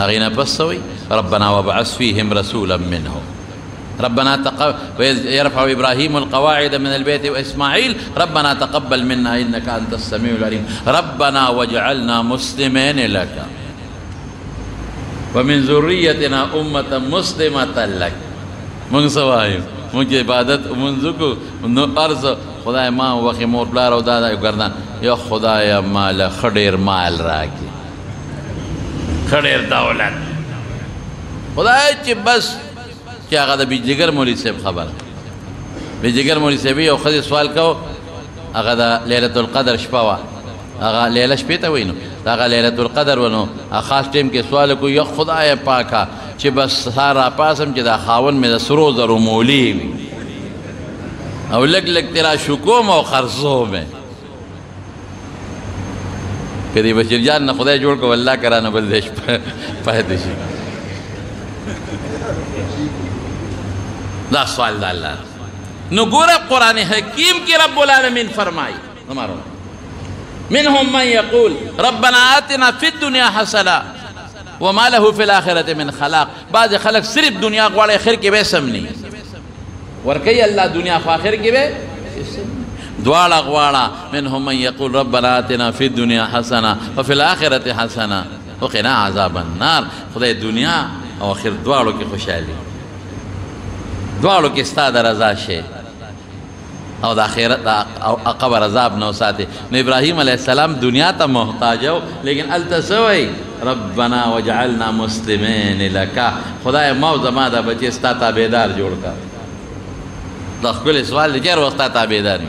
اغینا پسوي ربنا وابعث فيهم رسولا منهم ربنا يرفع ابراهيم القواعد من البيت واسماعيل ربنا تقبل منا انك انت السميع العليم ربنا واجعلنا مسلمين لك ومن ذريتنا امه مسلمه لك منگ سوائیو منگ عبادت منزو کو عرض خدای ما وقی مور پلار و دادا گردن یا خدای مال خڑیر مال راکی خڑیر دولت خدای چی بس کیا آقا دا بی جگر مولی صاحب خبر بی جگر مولی صاحبی او خدای سوال کو آقا دا لیلت القدر شپاوا آقا لیلہ شپیتا ہوئی نو آقا لیلت القدر ونو خاص ٹیم کے سوال کو یا خدای پاکا چې بس سارا پاسم چې دا خاون مې د سرو زرو مولی وي او لږ لږ تیرا شکوم او خرڅوم که دې بشیر جان نه خدای جوړ کو الله کرانه بل دیش پاتې شي دا سوال د الله نو ګوره قرآن حکیم کې رب العالمین فرمائی ہمارا منهم من يقول ربنا آتنا في الدنيا حسنة وما له في الآخرة من خلاق بعض خلق صرف دنیا غواړي خیر کې به سمني ورکی الله دنیا خو آخر کې به دواړه غواړه منهم من يقول ربنا آتنا في الدنيا حسنة وفي الآخرة حسنة وقنا عذاب النار خدای دنیا او آخر دواړو کې خوشالي دواړو کې ستا د رضا شي او د آخرت او قبر عذاب نو ساتي نو ابراهيم عليه السلام دنیا ته محتاج و لیکن التسوي ربنا وجعلنا مسلمين لك خدای ما زما د بچي ستا تابعدار جوړ کا د خپل سوال لګر وخت تابعدار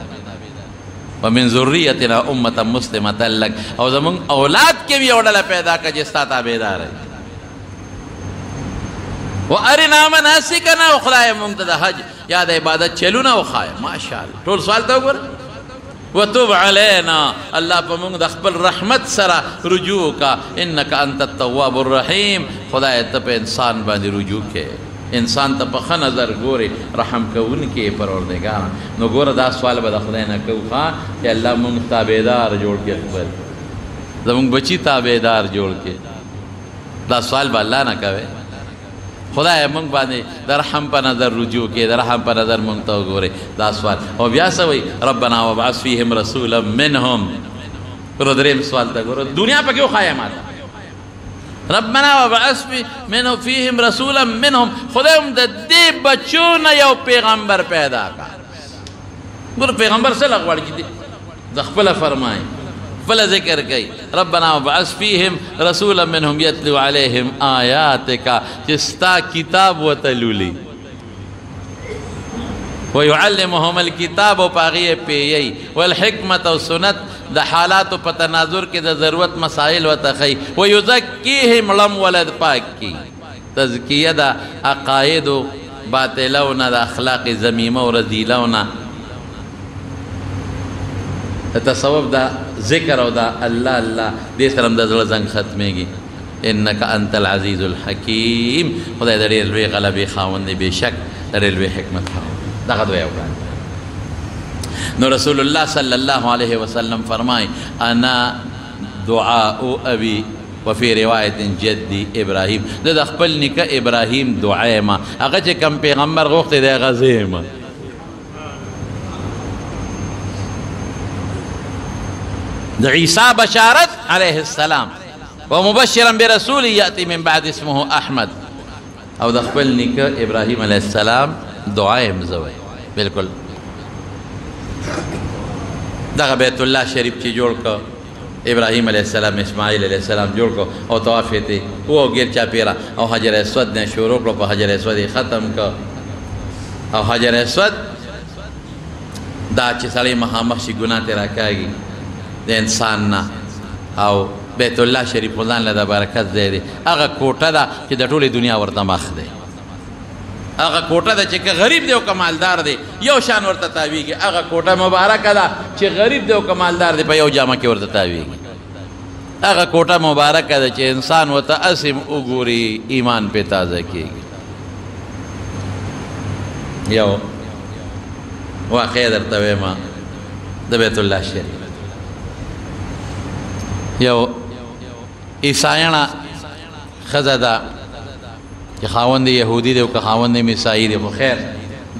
ومن ذريتنا امه مسلمه لك او زمون اولاد کې وی اورل پیدا کا چې ستا تابعدار وارنا مناسکنا خدای مونږ ته د حج یا د عبادت چلونه وخای ماشاءالله ټول سوال ته وګور وتب علینا اللہ پا منگ دا خپل رحمت سرا رجوع کا انکا انت التواب الرحیم خدای تا پا انسان باندی رجوع کے انسان تا پا خن نظر گورے رحم کون کے پروردگار نو گورا دا سوال با دا خدای نکو خواہ کہ اللہ منگ تابیدار جوڑ کے خبر دا منگ بچی تابیدار جوڑ کے دا سوال با اللہ نکوے خدای منگ باندې د رحم په نظر رجوع کې د رحم په نظر منگ ته وګورئ دا سوال او بیا څه وایي ربنا وابعث فیهم رسولا منهم ورو دریم سوال ته ګوره دنیا پکې وښایه ماته ربنا وابعث فیهم رسولا منهم خدای هم د دې بچو نه یو پیغمبر پیدا کړه ګوره پیغمبر څه له غواړي چې د خپله فرمایي فلا ذکر گئی ربنا وبعث فیہم رسولا منہم یتلو علیہم آیاتکا چستا کتاب و تلولی ویعلمہم الکتاب و پاغی پیئی والحکمت و سنت دا حالات و پتناظر کے دا ضرورت مسائل و تخی ویزکیہم لم ولد پاک کی تزکیہ دا عقائد و باطلونا دا اخلاق زمیمہ و رزیلونا تصوف دا ذکر او دا اللہ اللہ دے سرم دا زل زنگ ختمے گی انکا انت العزیز الحکیم خدای دا ریلوی غلبی خاون دے بے شک دا ریلوی حکمت خاون دا غدوی اوکان نو رسول اللہ صلی اللہ علیہ وسلم فرمائے انا دعاء ابی وفی روایت جدی ابراہیم دا خپل نکا ابراہیم دعائے ما اگر چے کم پیغمبر غوخت دے غزے ما دا عیسیٰ بشارت علیہ السلام ومبشرا برسول یأتی من بعد اسمه احمد او دا خپل نکا ابراہیم علیہ السلام دعائے مزوئے بالکل دا بیت اللہ شریف چی جوڑ کا ابراہیم علیہ السلام اسماعیل علیہ السلام جوڑ کو او توافی تی وہ گیر چا پیرا او حجر اسود نے شروع کرو پا حجر اسود ختم کا او حجر اسود دا چی سالی مخامخ شی گناہ تیرا کاگی د انسان نه او بیت الله شریف ځان له د برکت ځای دی هغه کوټه ده چې د ټولې دنیا ورته مخ دی هغه کوټه ده چې که غریب دی او که مالدار دی یو شان ورته تاویږي هغه کوټه مبارکه ده چې غریب دی او که مالدار دی په یو جامه کې ورته تاویږي هغه کوټه مبارکه ده چې انسان ورته اسم وګوري ایمان پې تازه کېږي یو واقعه درته وایم د بیت الله شریف یو عیسایانا خزه ده چې خاوند یهودي دی او که خاوند عیسائی دی خو خیر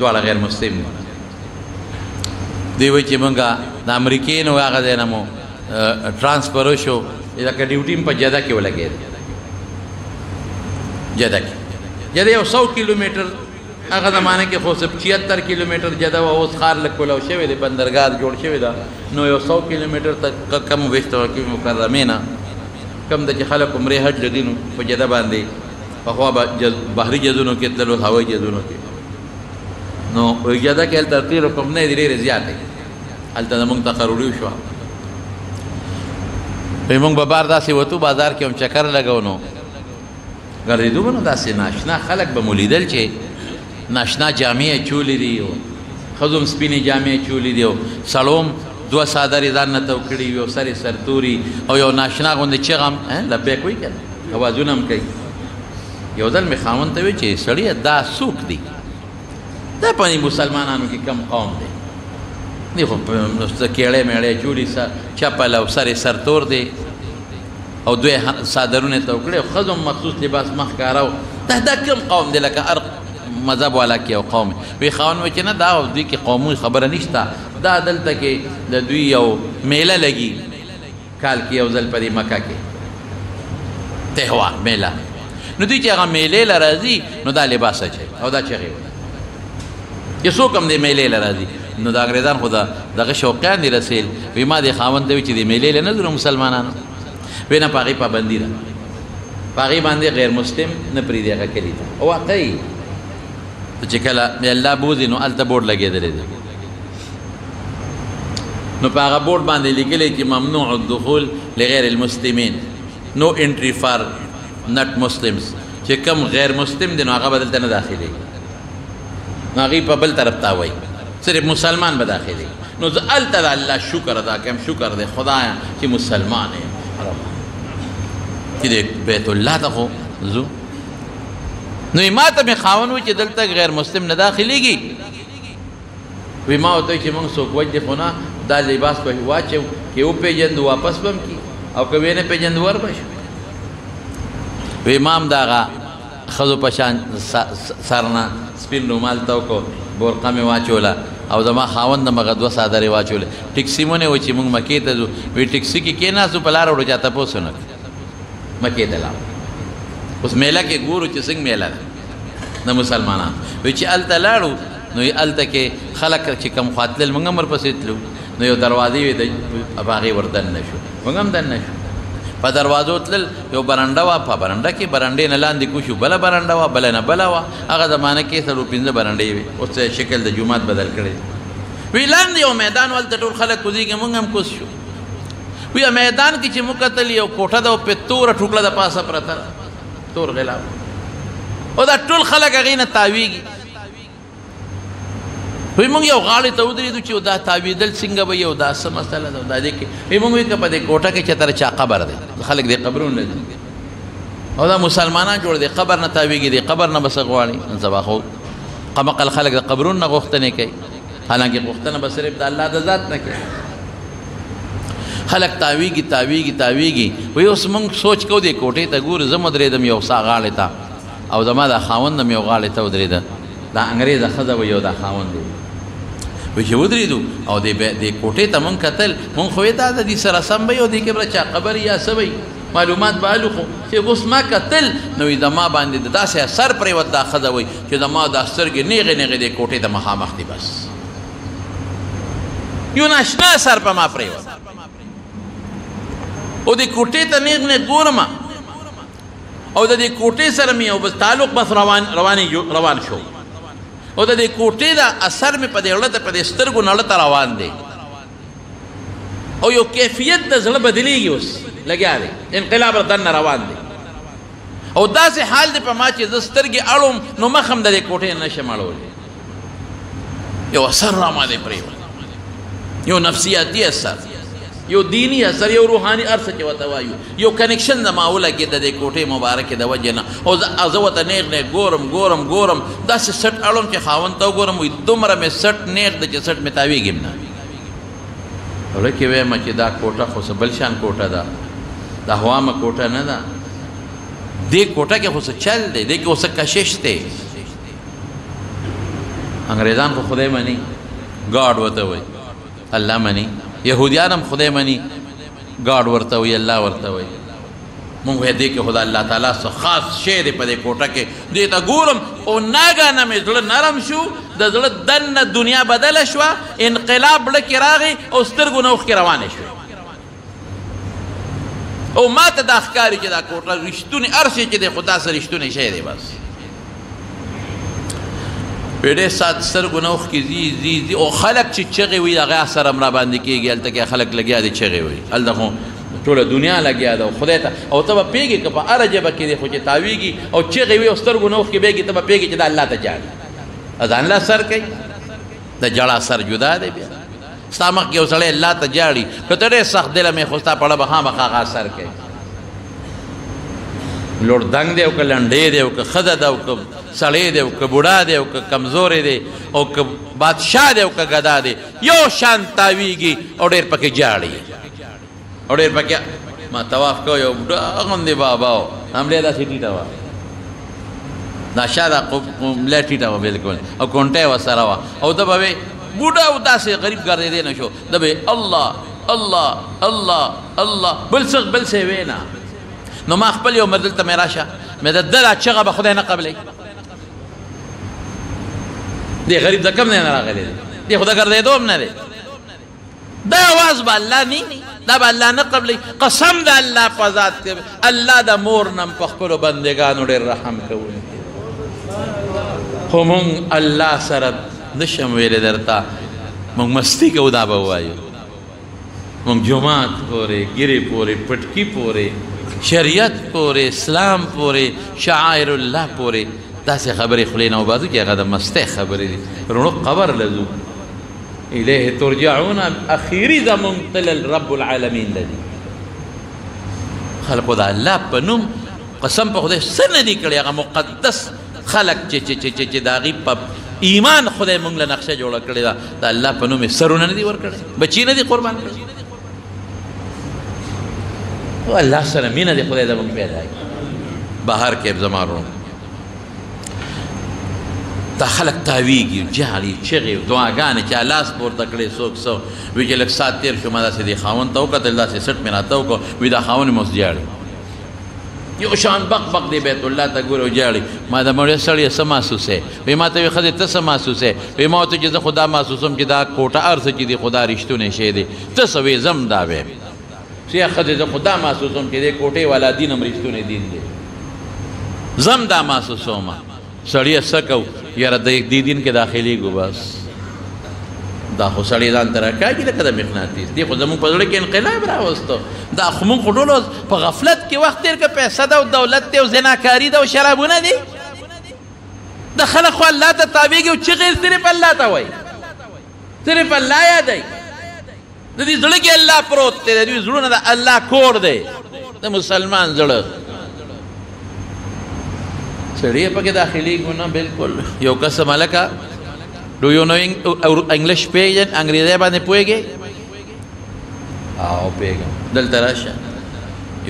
دواړه غیر مسلم دي دوی وایي چې مونږ د امریکې نه هغه ځای نه مو ټرانسفر وشو لکه ډیوټي م په جده کې ولګېد جده کې جده یو 100 کیلومیټر هغه زمانه کې خو صرف 76 کیلومیټر جده وه اوس ښار لږ کولاو شوی دی بندرګاه جوړ شوی ده نو یو 100 کیلومیټر ته کم ویشته کې مکرمې نه کم د چې خلک عمرې حج لګي نو په جده باندې پخوا به بحري جهازونو کې تللو هوایي جهازونو کې نو جده کې هلته تیرو کمنۍ دي ډېرې زیاتې هلته زمونږ تقرري وشوه وایي مونږ به بار داسې وتو بازار کې هم چکر لګو نو ګرځېدو به نو داسې ناشنا خلک به مو لیدل چې ناشنا جامې چولی دی ښځو م سپینې جامې چولی دی سړو م دوه څادرې ځان نه تو کړي وي او سر یې سرتوري او یو ناشنا غوندې چغه م لبیک وایي که نه اوازونه م کوي یو ځل مې خاوند ته وایي چې سړیه دا څوک دی دا په مسلمانانو کې کم قوم دی دی خو کېړی میړی چولی چپل او سر یې سرتور دی او دوی څادرونه تو کړي او ښځو م مخصوص لباس مخ کاره دا کم قوم دی لکه هر مذهب والا کې یو قوم وی خاون وی چې نه دا دوی کې قومي خبره نشته دا دلته کې د دوی یو میله لګي کال کې یو ځل په دې مکه کې تهوار میله نو دوی چې هغه میلې له راځي نو دا لباس اچوي او دا چغې وایي چې څوک هم دې میلې له راځي نو د انګریزان خو دغه شوقیان دي رسیل وی ما دې خاوند ته وي چې دې میلې له نه ځو مسلمانانو وی نه په هغې پابندي ده په هغې باندې غیر مسلم نه پرېږدي هغه کلي ته او واقعي چې کله الله بوځي نو هلته بورډ لګېدلی دی نو په هغه بورډ باندې لیکلی چې ممنوع الدخول لغیر المسلمین نو انټري فار نٹ مسلمز چې کم غیر مسلم دی نو هغه به دلته نه داخلېږي نو هغوی په بل طرف ته وایي صرف مسلمان به داخلېږي نو زه هلته د الله شکر ادا کوم شکر دی خدایه چې مسلمان یم چې د بیت الله ته خو ځو نو ما ته مې خاوند وي چې دلته غیر مسلم نه داخلېږي وی ما ورته وایي چې موږ څوک وجدې خو نه دا لباس به واچو که وپېژندو واپس به هم کي او که ویې نه پېژندو ور به شو وی ما هم د هغه ښځو په شان سر نه سپین رومال ته وکړو بورقه مې واچوله او زما خاوند هم هغه 2 څادرې واچولې ټکسي مونې وایي چې موږ مکې ته ځو وی ټکسي کې کېناستو په لاره وړو چا تپوس ونه کړو مکې ته لاړو اوس میله کې ګورو چې څنګه میله ده د مسلمانانو وی چې هلته لاړو نو هلته کې خلک چې کوم خوا تلل موږ هم ورپسې تلو نو یو دروازې وې د هغې ور دننه شو موږ هم دننه شو په دروازو تلل یو برنډه وه په برنډه کې برنډې نه لاندې کوشو بله برنډه وه بله نه بله وه هغه زمانه کې 4-5 برنډې وې اوس شکل د جومات بدل کړی وی لاندې یو میدان هلته ټول خلک کوزېږي موږ هم کوز شو وی میدان کې چې موږ کتل یو کوټه ده او پې توره ټوکړه د پاسه پرته ده تور غلاف او دا ټول خلک هغې نه تاویږي وی موږ یو غاړې ته ودرېدو چې دا تاویدل څنګه به یو دا څه مسله ده دا دې کې وی موږ وی که په دې کوټه کې چېرته چا قبر دی خلک دې قبرونه دي او دا مسلمانان جوړ دی قبر نه تاویږي دی قبر نه به څه غواړي نن سبا خو قمقل خلک د قبرونو نه غوښتنې کوي حالانکې غوښتنه به صرف د الله د ذات نه کوي خلک تاویږي تاویږي تاویږي وی اوس موږ سوچ کوو دې کوټې ته ګورو زه ودرېدم یو سا غاړې ته او زما دا خاوند هم یو غاړې ته ودرېده دا انګرېزه ښځه به یو دا خاوند دی وی چې ودرېدو او دې کوټې ته مونږ کتل مونږ خو دا د دې سره سم به یو دې کې به چا قبر یا څه وی معلومات به الو خو چې اوس ما کتل نو زما باندې د داسې اثر پرېوت دا ښځه وی چې زما دا سترګې نیغې نیغې دې کوټې ته مخامخ دي بس یو ناشنا اثر په ما پرېوت او دې کوټې ته نیغ نیغ ګورم او د دې کوټې سره مې یو بس تعلق بس روان شو او د دې کوټې دا اثر مې په دې زړه ته په دې سترګو نړه ته روان دی او یو کیفیت د زړه بدلېږي اوس لګیا دی انقلاب دننه روان دی او داسې حال دی په ما چې زه سترګې اړوم نو مخ هم د دې کوټې نه نشم اړولی یو اثر را باندې پرېوت یو نفسیاتي اثر یو دینی اثر یو روحاني ارڅه چې ورته وایو یو کنیکشن زما ولګېد د دې کوټې مبارکې د وجې نه او زه ورته نیغ نیغ ګورم داسې سټ اړوم چې خاوند ته وګورم وایي دومره مې سټ نیغ ده چې سټ مې تاویږي هم نه ورکې ویم چې دا کوټه خو څه بل شان کوټه ده دا هوامه کوټه نه ده دې کوټه کې خو څه چل دی دې کې خو څه کشش دی انګریزان خو خدای مني ګاډ ورته وایي الله مني یهودیان هم خدای مني ګاډ ورته وایي الله ورته وایي مونږ وایي دې کې خدا الله تعالی څه خاص شی دی په دې کوټه کې دې ته ګورم او ناګانه مې زړه نرم شو د زړه دننه دنیا بدله شوه انقلاب زړه کې راغی او سترګو نه اوښکې روانې شوې او ما ته دا ښکاري چې دا کوټه رښتونې هر شی چې دی خو داسې رښتونی شی دی بس پیډې سات سترګو نه اوښکې ځي او خلک چې چغې وي هغه اثر هم را باندې کېږي هلته کې خلک لګیا دي چغې وي هلته خو ټوله دنیا لګیا ده خدای ته او ته به پوهېږې که په هره ژبه کې دی خو چې تاویږي او چغې وي او سترګو نه اوښکې بهېږي ته به پوهېږې چې دا الله ته جاړي ځان له اثر کوي د جړه اثر جدا دی بیا ستا مخکې یو سړی الله ته جاړي که ته ډېر سخت دله مې خو ستا په اړه به خامخا هغه اثر کوي لوړ دنګ دی او که لنډې دی او که ښځه ده او که سړی دی او که بوډا دی او که کمزوری دی او که بادشاه دی او که ګدا دی یو شان تاویږي او ډېر پکې جاړي او ډېر پکې ما طواف کو یو بوډا غوندې بابا و همډې داسې ټیټه وه دا شاده ملا ټیټه وه بلکل او کونټۍ ورسره وه او ده به وې بوډا و داسې غریب ګرځېدی نه شو ده به الله الله الله الله بل څه وې نه نو ما خپل یو مدل ته مې راشه مې د ده دا چغه به خدای نه قبلوي دې غریب د کم نه راغلی دی دې خو د ګرځېدو هم نه دی دا اواز به الله نه دا به الله نه قبلوي قسم د الله په ذات کې الله د مور نم په خپلو بندګانو ډېر رحم کوونکی خو مونږ الله سره نشم ویلی درته مونږ مستی کوو دا به ووایو مونږ جومات پورې ګیرې پورې پټکي پورې شریعت پورې اسلام پورې شعائر الله پورې داسې خبرې خولې نه وباسو چې هغه د مستۍ خبرې دي رونق قبر له ځو الیه ترجعون اخیری زمونږ تلل رب العالمین لدی خلقو د الله په نوم قسم په خدای څه نه دي کړي هغه مقدس خلق چې د هغې په ایمان خدای مونږ له نقشه جوړه کړې ده د الله په نوم یې سرونه نه دي ورکړی بچي نه دي قربان کړي الله سره مینه دې خدای زمونږ پیدا کړي بهر کې زما ورونو دا خلق تاویږي جاړي چغې دعاګانې چې لاس پورته کړې څوک څه وایي چې لږ ساعت تېر شو ما داسې دې خاوند ته وکتل داسې سټ مې راته وکړو وایي دا خاوند مې اوس جاړي یو شان بق بق دی بیت الله ته ګوري او جاړي ما د مړې سړی څه محسوسې وایي ما ته وایي ښځې ته څه محسوسې وایي ما ورته چې زه خو دا محسوسوم چې دا کوټه هر څه چې دی خو دا رښتونی شی دی ته څه وایي زه هم دا وایم چې ښځې زه خو دا محسوسوم چې دی کوټې والا دین هم رښتونی دین دی زه هم دا محسوسوم سړیه څه کوو یاره دې دین کې داخلېږو بس دا خو سړی ځان ته راکاږي لکه د مقناطیس دی خو زموږ په زړه کې انقلاب راوستو دا خو موږ خو ټولو په غفلت کې وخت تېر که پیسه ده او دولت دی او زناکاري ده او شرابونه دي د خلک خو الله ته تابعېږي او چغې صرف الله ته وایي صرف الله یادوي د دې زړه کې الله پروت دی د دوی زړونه د الله کور دی د مسلمان زړه سړی پکې داخلېږو نه بلکل یو کس ملکه Do you know English پیژن انګریزی باندې پوهېږې او پوهېږم دلته راشه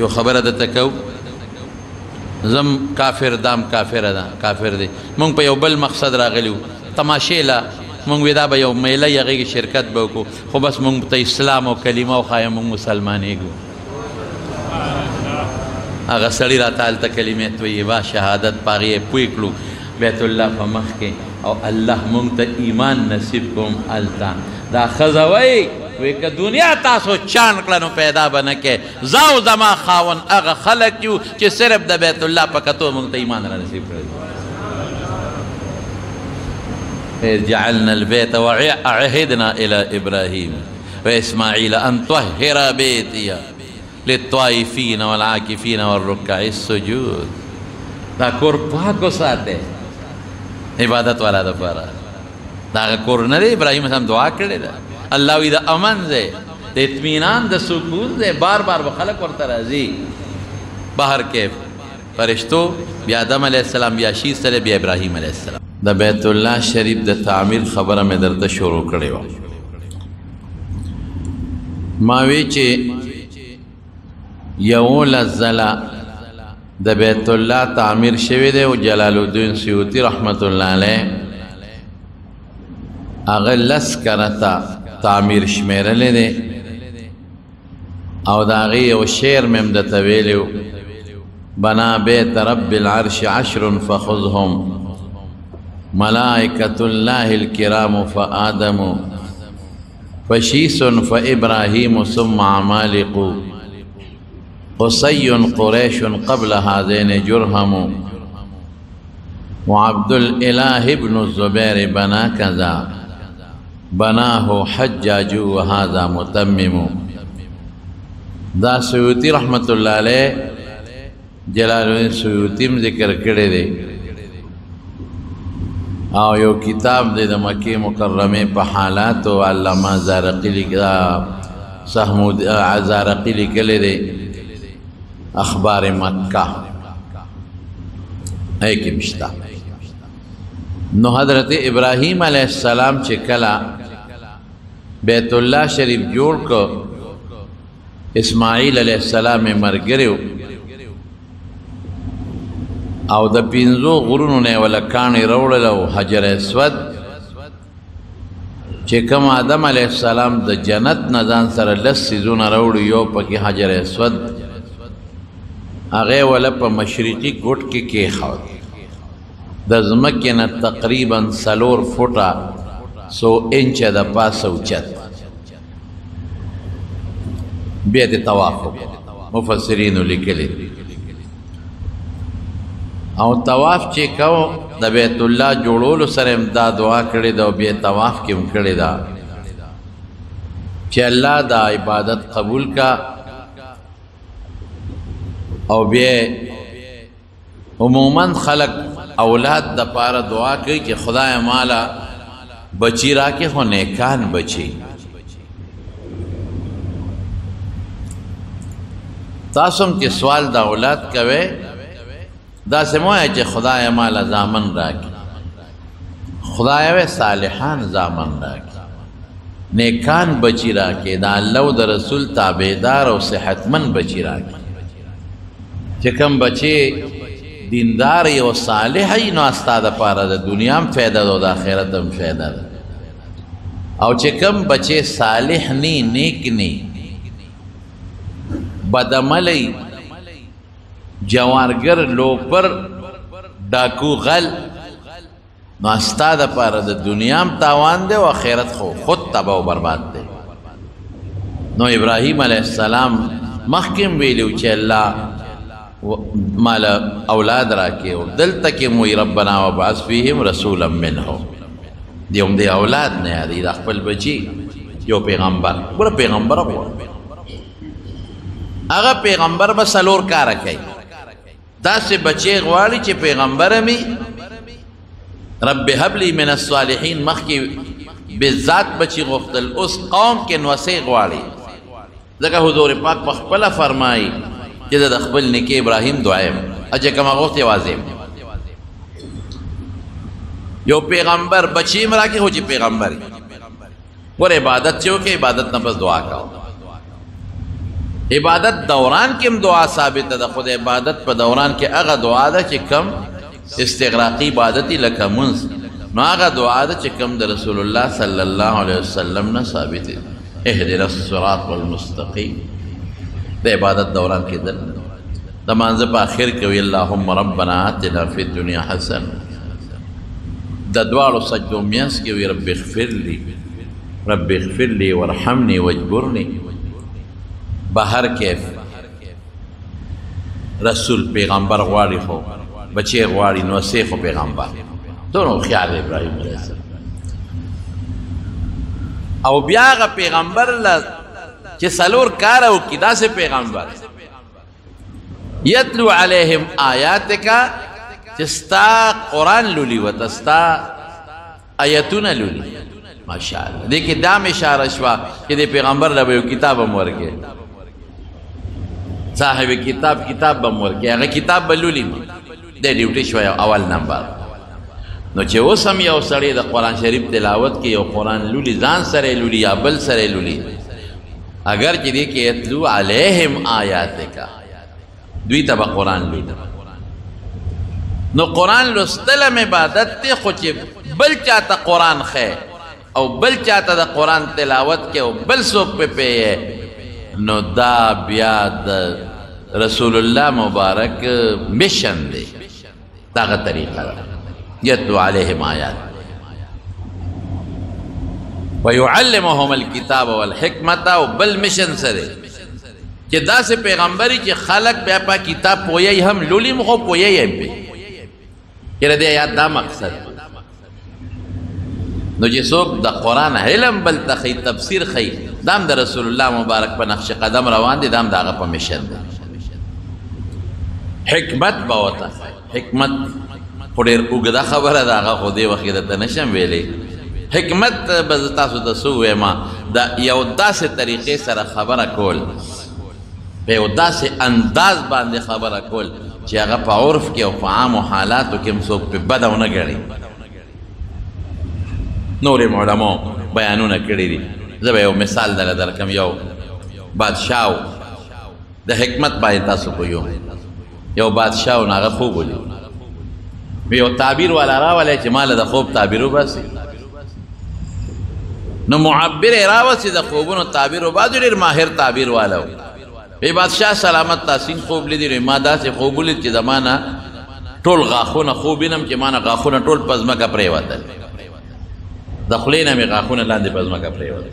یو خبره درته کوو زم کافر دام کافره ده کافر دی مونږ په یو بل مقصد راغلي وو تماشې له مونږ وی دا به یو میله یې هغې کې شرکت به وکړو خو بس مونږ ته اسلام او کلمه وښایه مونږ مسلمانېږو هغه سړي راته هلته کلمې طیبه شهادت په هغې یې پوه کړو بیت الله په مخ کې او الله مونږ ته ایمان نصیب کوم هلته دا ښځه وایي وایي که دنیا تاسو چاڼ کړه نو پیدا به نه کې زه او زما خاوند هغه خلک یو چې صرف د بیت الله په کتو مونږ ته ایمان را نصیب کړی إذ جعلنا البيت وعهدنا إلى إبراهيم وإسماعيل أن طهر بيتي للطائفين والعاكفين والركع السجود دا کور پاک وساته عبادت والا دپاره دا هغه کور نه دی ابراهیم هم دعا کړې ده الله وی د امن دی د اطمینان د سکون دی بار بار به خلک ورته راځي بهر کې فرشتو بیا آدم علیه السلام بیا شیث سره بیا ابراهیم علیه السلام د بیت الله شریف د تعمیر خبره مې درته شروع کړې وه ما وی چې یولس ځله د بیت الله تعمیر شوی دی او جلال الدین سیوطي رحمت الله علیه هغه لس کرته تعمیر شمیرلی دی او د هغې یو شعر مې هم درته ویلی و بنا بیت رب العرش عشر فخذهم ملائکة الله الکرام فآدم فشیس فإبراهیم ثم عمالق قصي قريش قبل هذين جرهم وعبد الإله ابن الزبير بنا كذا بناه حجاج وهذا متمم دا سیوطی رحمت الله علیه جلال الدین سیوطی ذکر کړی دی او یو کتاب دی د مکې مکرمه په حالاتو علامه زارقي زارقي لیکلی دی اخبار مکہ ای کې مشتا نو حضرت ابراهیم علیہ السلام چې کله بیت الله شریف جوړ کو اسماعیل علیہ السلام مرګریو او د پینزو غرونو نه ولا کانی روړل او حجر اسود چې کوم آدم علیہ السلام د جنت نزان سره لس سيزونه روړ یو پکې حجر اسود هغه ولا په مشرقي ګوټ کې کېښود د ځمکې نه تقریبا 4 فوټه 100 انچه د پاسه اوچت بیا د طواف مفسرینو لیکلي او طواف چې کو د بیت الله جوړولو سره دا دعا کړې ده او بیا طواف کې هم کړې ده چې الله دا عبادت قبول کا او بیا عموما خلق اولاد د پاره دعا کوي چې خدای مالا بچی راکې خو نیکان بچی. تاسو هم چې سوال د اولاد کوئ داسې مه وایئ چې خدایه ماله زامن راکړي، خدایه وایه صالحان زامن راکړي، نیکان بچی راکړي، د الله او د رسول تابعدار او صحتمند بچی راکړي. چې کوم بچی دیندار او صالح وي نو ستا دپاره د دنیا هم فایده ده او د آخرت هم فایده ده. او چې کوم بچی صالح نی، نیک نی، بدعملی، جوارگر، لوپر، ډاکو، غل، نو ستا دپاره د دنیا هم تاوان دی او آخرت خود تباه و برباد دی. نو ابراهیم علیه السلام مخکې ویلو چې الله مال اولاد راکې او دلته کې مو ربنا وبعث فیهم رسولا منهم، دی هم د اولاد نه یادوي د خپل بچي یو پیغمبر. ګوره پیغمبر هغه پیغمبر به څلور کاره کوي. داسې بچی غواړي چې پیغمبر مې رب هب لی من الصالحین مخکې بذات بچی غوښتل، اوس قوم کې نوسې غواړي. ځکه حضور پاک په خپله فرمایي چې د خپل نیکه ابراهیم دعا یم چې کومه غوښتې واضح یو پیغمبر بچی م راکې خو چې پیغمبر ور عبادت چې وکړې عبادت نه پس دعا کوه. عبادت دوران کې هم دعا ثابته ده، خو د عبادت په دوران کې هغه دعا ده چې کم استغراقی عبادتي لکه منځ، نو هغه دعا ده چې کم د رسول الله صلی الله علیه وسلم نه ثابته ده. اهدنا الصراط المستقیم د عبادت دوران کې ده. د مانځه په آخر کې وي اللهم ربنا آتنا فی الدنیا حسنه، د دواړو سجدو میانس کې وي رب اغفر لی، رب اغفر لی وارحمنی واجبرنی. بهر کیف رسول پیغمبر غواړي خو بچی غواړي نو سې خو پیغمبر دونو خیال ابراهیم علیه السلام. او بیا هغه پیغمبر له چې څلور کاره وکړي داسې پیغمبر یتلو علیهم آیاتک چې ستا قرآن لولي ورته ستا آیتونه لولي. ماشاءالله دې کې دا م اشاره شوه چې د پیغمبر له به یو کتاب هم ورکړي، صاحب کتاب به م ورکړي، هغه کتاب به لولي د ډیوټي شوی اول نمبر. نو چې اوس هم یو سړی د قرآن شریف تلاوت کې یو قرآن لولي، ځان سره لولي یا بل سره لولي، اگر چې دې کې یتلو علیهم آیاتک دوی ته به قرآن لولي. نو قرآن لوستل هم عبادت دی، خو چې بل چاته قرآن ښیې او بل چاته د قرآن تلاوت کې او بل څوک پې پیې، نو دا بیا د رسول الله مبارک مشن دی، دغه طریقه ده. یتلو علیهم آیات ویعلمهم الکتاب والحکمت، او بل مشن سره چې داسې پیغمبري چې خلق بیا په کتاب پوهیږي هم لولي خو پوهیږي هم پې کله د آیات دا مقصد. نو چې څوک د قرآن علم بل ته ښیي، تفسیر ښیي، دا هم د رسول الله مبارک په نقش قدم روان دی، دا هم د هغه په مشن دی. حکمت به ورته حکمت خو ډېر اوږده خبره ده، هغه خو دې وخت کې درته نشم ویلی. حکمت به زه تاسو ته څه ووایم، د یو داسې طریقې سره خبره کول، په یو داسې انداز باندې خبره کول چې هغه په عرف کې او په عامو حالاتو کې هم څوک پې بده ونه ګڼي. نور علماء بیانونه کړي دي. زه به یو مثال دله درکم. یو بادشاه د حکمت باندې تاسو پوهیږئ، یو بادشاه و، نو هغه خوب ولید. یو تعبیر والا راولی چې ما له د خوب تعبیر وباسي. نو معبر یې راوسي د خوبونو تعبیر وباسي، ډېر ماهر تعبیر والا و. وی بادشاه سلامت تاسین خوب لیدی، ما داسې خوب ولید چې زما نه ټول غاښونه خوب وینم چې ما نه غاښونه ټول په ځمکه پرېوتل، د خولې نه مې غاښونه لاندې په ځمکه پرېوتل.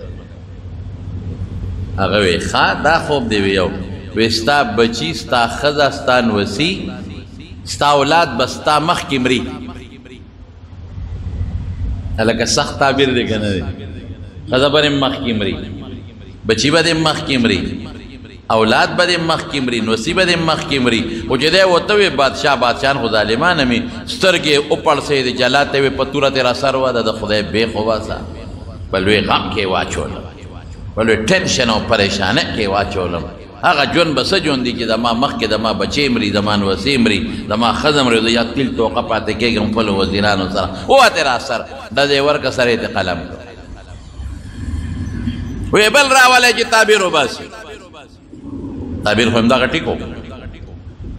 هغه وی ښه دا خوب دی. یو وی ستا بچي، ستا ښځه، ستا نوسي، ستا اولاد به ستا مخکې مري. هلکه سخت تعبیر دی که نه دی؟ ښځه به دې مخکې مري، بچي به دې مخکې مري، اولاد به دې مخکې مري نوسي به دې مخکې مري خو چې دی ورته وې بادشاهان خو ظالمانه مي سترګې وپړسې د جلا ته وې په توره تېره سر وه د خدای بېخ وباسه په لوی غم کې واچولم په لوی ټینشن او پریشانۍ کې واچولم هغه ژوند به څه ژوند دي چې زما مخکې زما بچې مري زما نوسې مري زما ښځه مري زه یا تیل توقه پاتې کېږم خپلو وزیرانو سره ووتې را سر ډزې ورکه سر یې قلم کړ وی بل راولی چې تعبیر وباسي تعبیر خو همدغه ټیک و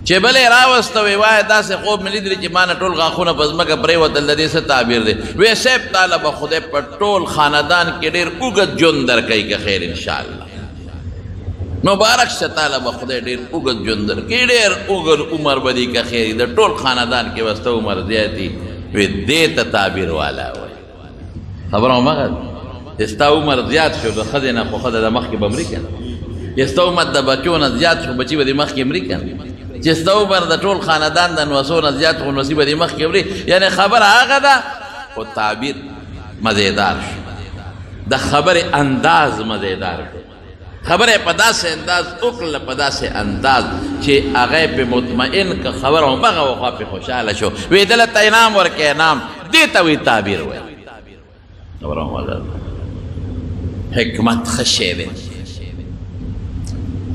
چې بل یې راوسته وی وایه داسې خوب مې لیدلي چې ما نه ټول غاښونه په ځمکه پرېوتل د دې څه تعبیر دی وی صاحب تعالی به خدای په ټول خاندان کې ډېر اوږد ژوند درکوي که خیر انشاءالله مبارک شه تعالی به خدای ډېر اوږد ژوند درکوي ډېر اوږد عمر به دي که خیر د ټول خاندان کې به ستا عمر زیاتي وی دې ته تعبیر والا وایي خبره همغه ده ستا عمر زیات شو د ښځې نه خو ښځه د مخکې به مري که نه ستا عمر د بچو نه زیات شو بچي به دې مخکې مري که نه چې ستا عمر د ټول خاندان د نوسو نه زیات خو نوسي به دې مخکې مري یعنې خبره هغه ده خو تعبیر مزیدار شو د خبرې انداز مزیدار کړو خبره په داسې انداز وکړله په داسې انداز چې هغه یې پې مطمئن که خبره همغه وخوا پې خوشحاله شو وی دله ته انعام ورکړې انعام دې ته وی تعبیر وایي خبره همغه حکمت ښه شی دی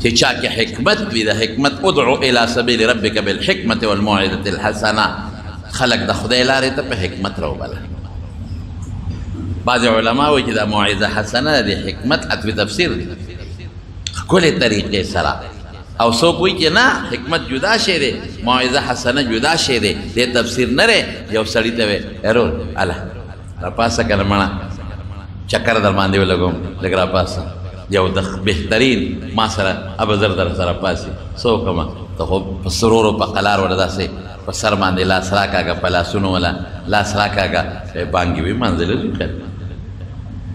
چې چا کې حکمت وي د حکمت ادعو الى سبیل ربک بالحکمة والموعظة الحسنه خلق د خدای لارې ته په حکمت راوبله بعضې علما وایي چې دا موعظه حسنه د حکمت عطفي تفسیر دی ښکلې طریقې سره او څوک وایي چې نه حکمت جدا شی دی موعظه حسنه جدا شی دی دې تفسیر نه دی یو سړي ته وی ارول الله راپاسه که نه مړه چکر در باندې ولګوم لږ راپاسه یو د بهترین ما سره ابزر در سره پاسي څه وکړمه ته خو په سرورو په قلار وله داسې په سر باندې لاس راکاږه په لاسونو وله لاس راکاږه بانګې وي منزله دي که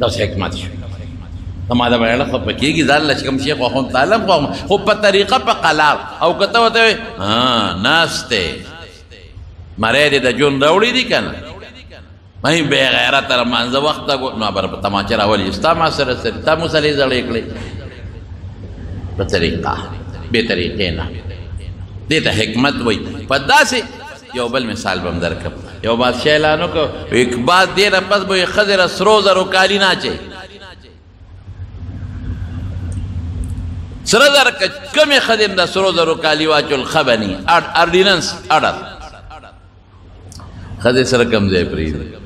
داسې حکمت شو ته ما د مېړه خفه کېږي ځان له چې کوم شیخ خوښوم تعلم خوښوم خو په طریقه په قلار او که ته ورته وایې ناست دی مری دې د ژوند راوړي دي که نه مهی بے غیرت رمانزه وقت نو بر په تماچه راولي ستا ما سره سري تا مسلې زړې کړې په طریقه بې طریقې نه دې ته حکمت وایي په داسې یو بل مثال به هم درکړم یو بادشاه اعلان وکړو اقبال دې نه پس به یې ښځې له سرو زرو کالي نه اچوي سره زر کمې ښځې د سرو زرو کالي واچول ښه به ني اردیننس اډر ښځې سره کم ځای پرېږدي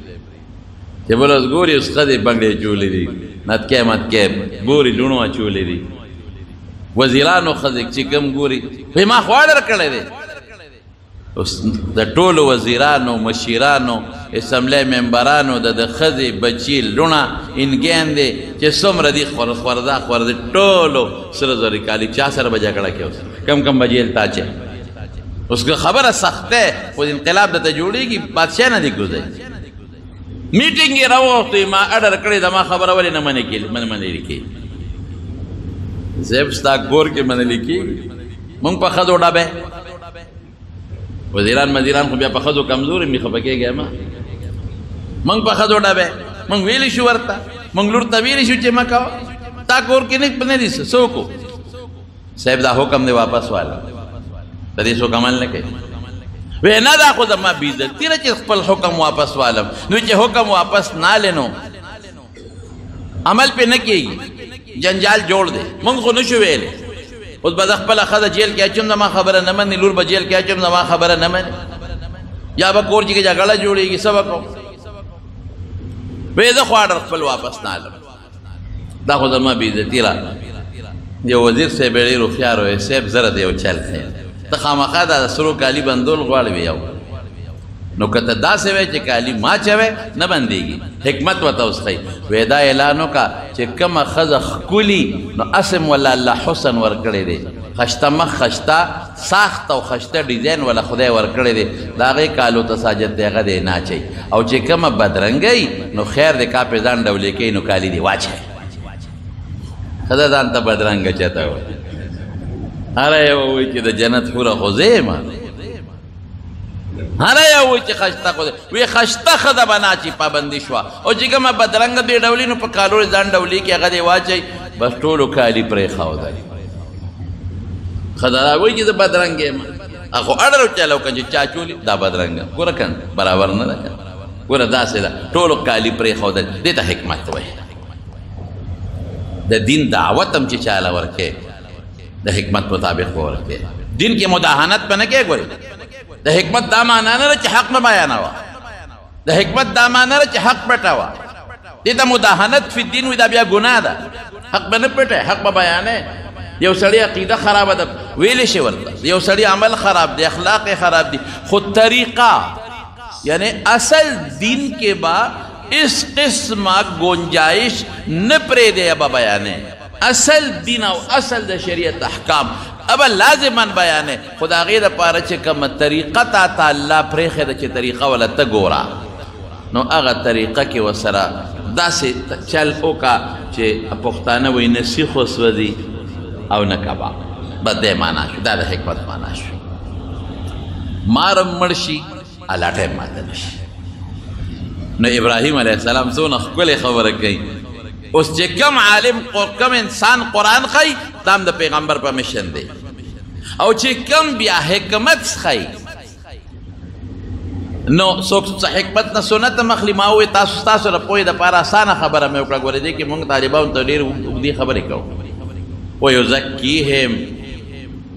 چې بل اوس ګوري اوس ښځې بنګړې اچولې دي نتکۍ متکۍ ګوري لوڼو اچولې دي وزیرانو ښځې چې کم ګوري وایي ما خو اډر کړی دی اوس د ټولو وزیرانو مشیرانو اسمبلی ممبرانو د ښځې بچي لوڼه انګین دی چې څومره دي خورده خورده ټولو سره زرې کالي چا سره به جګړه کې اوس کم کم به جیل تا چې اوس که خبره سخته خو انقلاب درته جوړېږي بادشاه نه دی ګوزی میټینګ یې راوغوښتوي ما اډر کړی زما خبره ولې نه منلې کېږي صاحب ستا کور کې منلې کېږي مونږ په ښځو ډبې وزیران مزیران خو بیا په ښځو کمزوري مې خفه کېږی ما مونږ په ښځو ډبې مونږ ویلی شو ورته مونږ لور ته ویلی شو چې مه کوه تا کور کې نه دي څه وکړو صاحب دا حکم دی واپس والا د دې څوک عمل نه کوي وی نه دا خو زما بېعزتي ده چې خپل حکم واپس والم نو چې حکم واپس نالې نو عمل پې نه کېږي جنجال جوړ دی مونږ خو نه شو ویلی اوس به زه خپله ښځه جیل کې اچوم زما خبره نه مني لور به جیل کې اچوم زما خبره نه مني یا به کور کې جګړه جوړېږي څه به کوم وی زه خو اډر خپل واپس نالم دا خو زما بېعزتي را یو وزیر صاحب یې ډېر هوښیار وی صاحب زره د یو چل ښیم ته خامخا دا سرو کالي بندول غواړې وی یو نو که ته داسې وی چې کالي ما چوې نه بندېږي حکمت ورته اوس ښایي وی دا اعلان وکړه چې کومه ښځه ښکلي نو اسم ولا الله حسن ورکړی دی خشته مخ خشته ساخت او خشته ډیزاین ولا خدای ورکړی دی د هغې کالو ته ساجد دی هغه دی نه اچوي او چې کومه بدرنګۍ نو خیر دی کا پې ځان ډولې کوي نو کالي دی واچوي ښځه ځان ته بدرنګه چېته وایي هر یو وایي چې د جنت حوره خو زه یم هر یو وایي چې خشته خو وی خشته ښځه به نه اچي پابندي شوه او چې کومه بدرنګه دوی ډولي نو په کالو ځان ډولي کې هغه دی واچوي بس ټولو کالي پرېښودل خدا وایي چې زه بدرنګ یم خو اړه چلو که چې چا چولي دا بدرنګه ګوره که برابر نه ده که ګوره داسې ده ټولو کالي پرېښودل دې ته حکمت وایي د دین دعوت هم چې چاله ورکې د حکمت مطابق به ورکې دین کې مداهنت په نه کې ګورې د حکمت دا معنا نه ده چې حق نه بیانوه د حکمت دا معنا نه چې حق پټوه دې ته مداهنت فی الدین وي دا بیا ګناه ده حق به نه پټه حق به بیانې یو سړی عقیده خرابه ده ویلی شي ورته یو سړی عمل خراب دی اخلاق خراب دی خود طریقہ یعنی اصل دین کے با اس قسم گنجائش نہ پریدے ابا بیانے اصل دین او اصل دا شریعت احکام ابا لازمان بیانے خدا غیر پارا چه کم طریقہ تا اللہ پریخے دا چه طریقہ والا تا گورا نو اغا طریقہ کی وسرا دا سے چل اوکا چه پختانه وی نسیخ وسودی او نکبا بده مانا شو دا حکمت مانا شو مارم مرشی اللہ ٹیم ماتا نشی نو ابراہیم علیہ السلام سون اخکل خبر گئی اس چه کم عالم کم انسان قرآن خی تام دا پیغمبر پا مشن دے او چه کم بیا حکمت خی نو سوک حکمت نا سنت مخلی ماوی تاسو را پوی دا پارا آسانا خبر میں اکڑا گوری دے کہ مونگ طالباؤن تو دیر اگدی خبری کہو وَيُزَكِّيهِمْ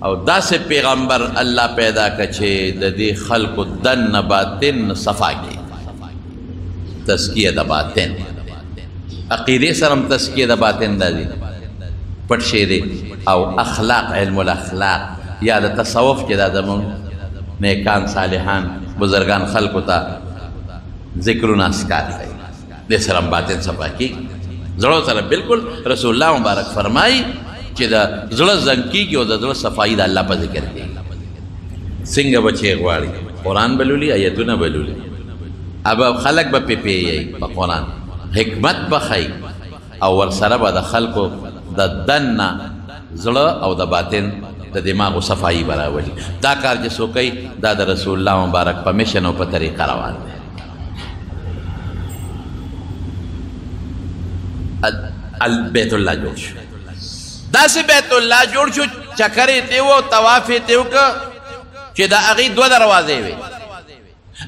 او دا سے پیغمبر اللہ پیدا کچھے دا دی خلق دن باطن صفا کی تزکیہ دا باطن عقیدے سرم تزکیہ دا باطن دا دی پڑشے دے او اخلاق علم الاخلاق یا دا تصوف کی دا دمون نیکان صالحان بزرگان خلق تا ذکر و ناسکار ہے دے سرم باطن صفا کی زڑو سرم بالکل رسول اللہ مبارک فرمائی چې دا زړه زنګ کیږي او د زړه صفایي د الله په ذکر کې څنګه بچي غواړي قرآن بلولي آیتونه بلولي اب خلق به پیپی په قرآن حکمت بخی او ورسره به د خلکو د دن زړه او د باطن د دماغ صفایي براولي دا کار چې څوک کوي دا د رسول الله مبارک په مشن او په طریقه روان دی البیت الله جوړ شو دا سی بیت اللہ جوڑ شو چکری تیو توافی تیو که چی دا اغی دو دروازے وی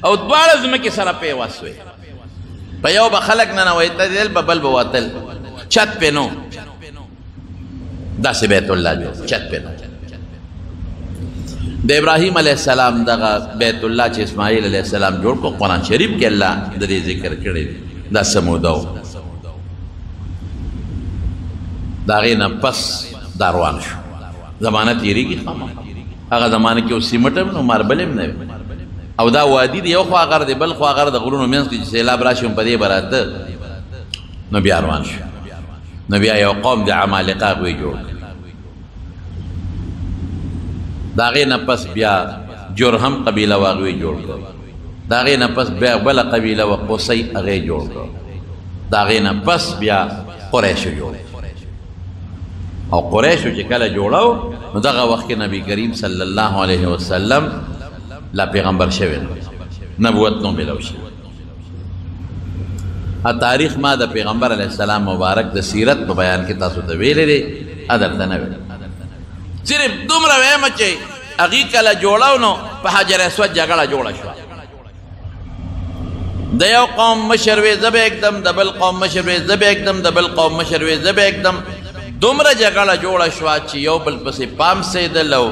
او دوار زمکی سر پیواس وی پا یو بخلق ننویتا دیل ببل بواتل چت پی نو دا سی بیت اللہ جوڑ چت پی نو دا ابراہیم علیہ السلام دا بیت اللہ چی اسماعیل علیہ السلام جوڑ کو قرآن شریف کے اللہ دری ذکر کردی دا سمودو داغی نا پس داروان شو زمانہ تیری کی خواما اگا زمانہ کی اسی مٹم نو ماربلیم نوی او دا وادی دی یو خواغر دی بل خواغر دا غلون و منس کی جسے لاب راشم پا دی برات نو بیا روان شو نو بیا یو قوم دی عمالقا کوئی جوڑ داغی نا پس بیا جرہم قبیلہ واغوی جوڑ کر داغی نا پس بیا بلا قبیلہ و قصی اغی جوڑ کر داغی نا پس بیا قریشو جوڑ او قریشو چې کله جوړاو نو دغه وخت کې نبی کریم صلی الله علیه وسلم لا پیغمبر شوی نبوت نو ملو شي تاریخ ما د پیغمبر علیه السلام مبارک د سیرت په بیان کې تاسو ته ویلې دي ادر ته نه ویل صرف دومره وایم چې اغي کله جوړاو نو په حجر اسود جګړه جوړه شو د یو قوم مشر وی زب एकदम د بل قوم مشر وی زب एकदम د بل قوم مشر وی زب एकदम دومره جګړه جوړه شوه چې یو بل پسې پام سیدلو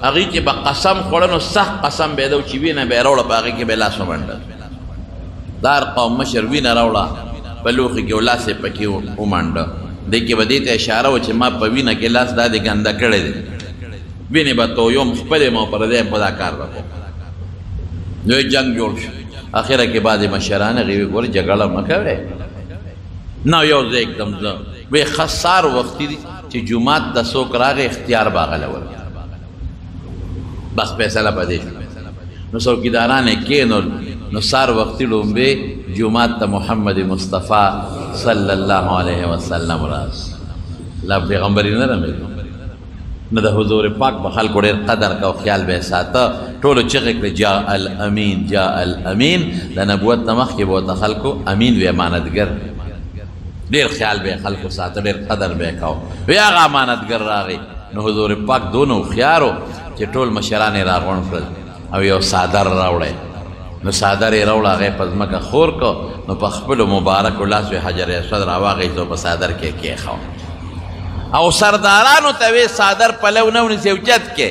هغې کې به قسم خوړنو سخت قسم به یې چې وینه به یې راوړه په هغې کې به یې لاس ومنډل دا هر قوم مشر وینه راوړه په لوښي کې لاس یې پکې ومنډه دې کې به دې ته اشاره وه چې ما په وینه کې لاس دا دې ګنده کړی دی وینې به تویم خپلې ما پردی په دا کار وکړو نو جنګ جوړ شو اخره کې بعضې مشران هغې ویې ګورې جګړه مه کوئ نه یو زه एकदम زه وی خسار وقتی دی چی جماعت دا سوک راغ اختیار باغلول بس پیسلہ پا دیشو نو سوکیداران کینو نو سار وقتی لومبے جماعت تا محمد مصطفیٰ صلی اللہ علیہ وسلم راز لا پیغمبری نرمی نو دا حضور پاک بخال کو دیر قدر کا خیال بے ساتا ٹولو چغک جا الامین جا الامین دا نبوت نمخ کی بوتا خلقو امین وی امانتگر دیر خیال بے خلقو ساتا دیر قدر بے کھاو وی آغا امانتگر راغی نو حضور پاک دونه هوښیار چې ټول مشران یې راغونډ کړل او یو څادر راوړی نو څادر یې راوړه هغه یې په ځمکه خور کړ نو په خپلو مبارکو لاسو یې حجر اسود راواخیست او په څادر کې یې کېښود او سردارانو ته وې څادر پلو نه ونیسئ اوچت کې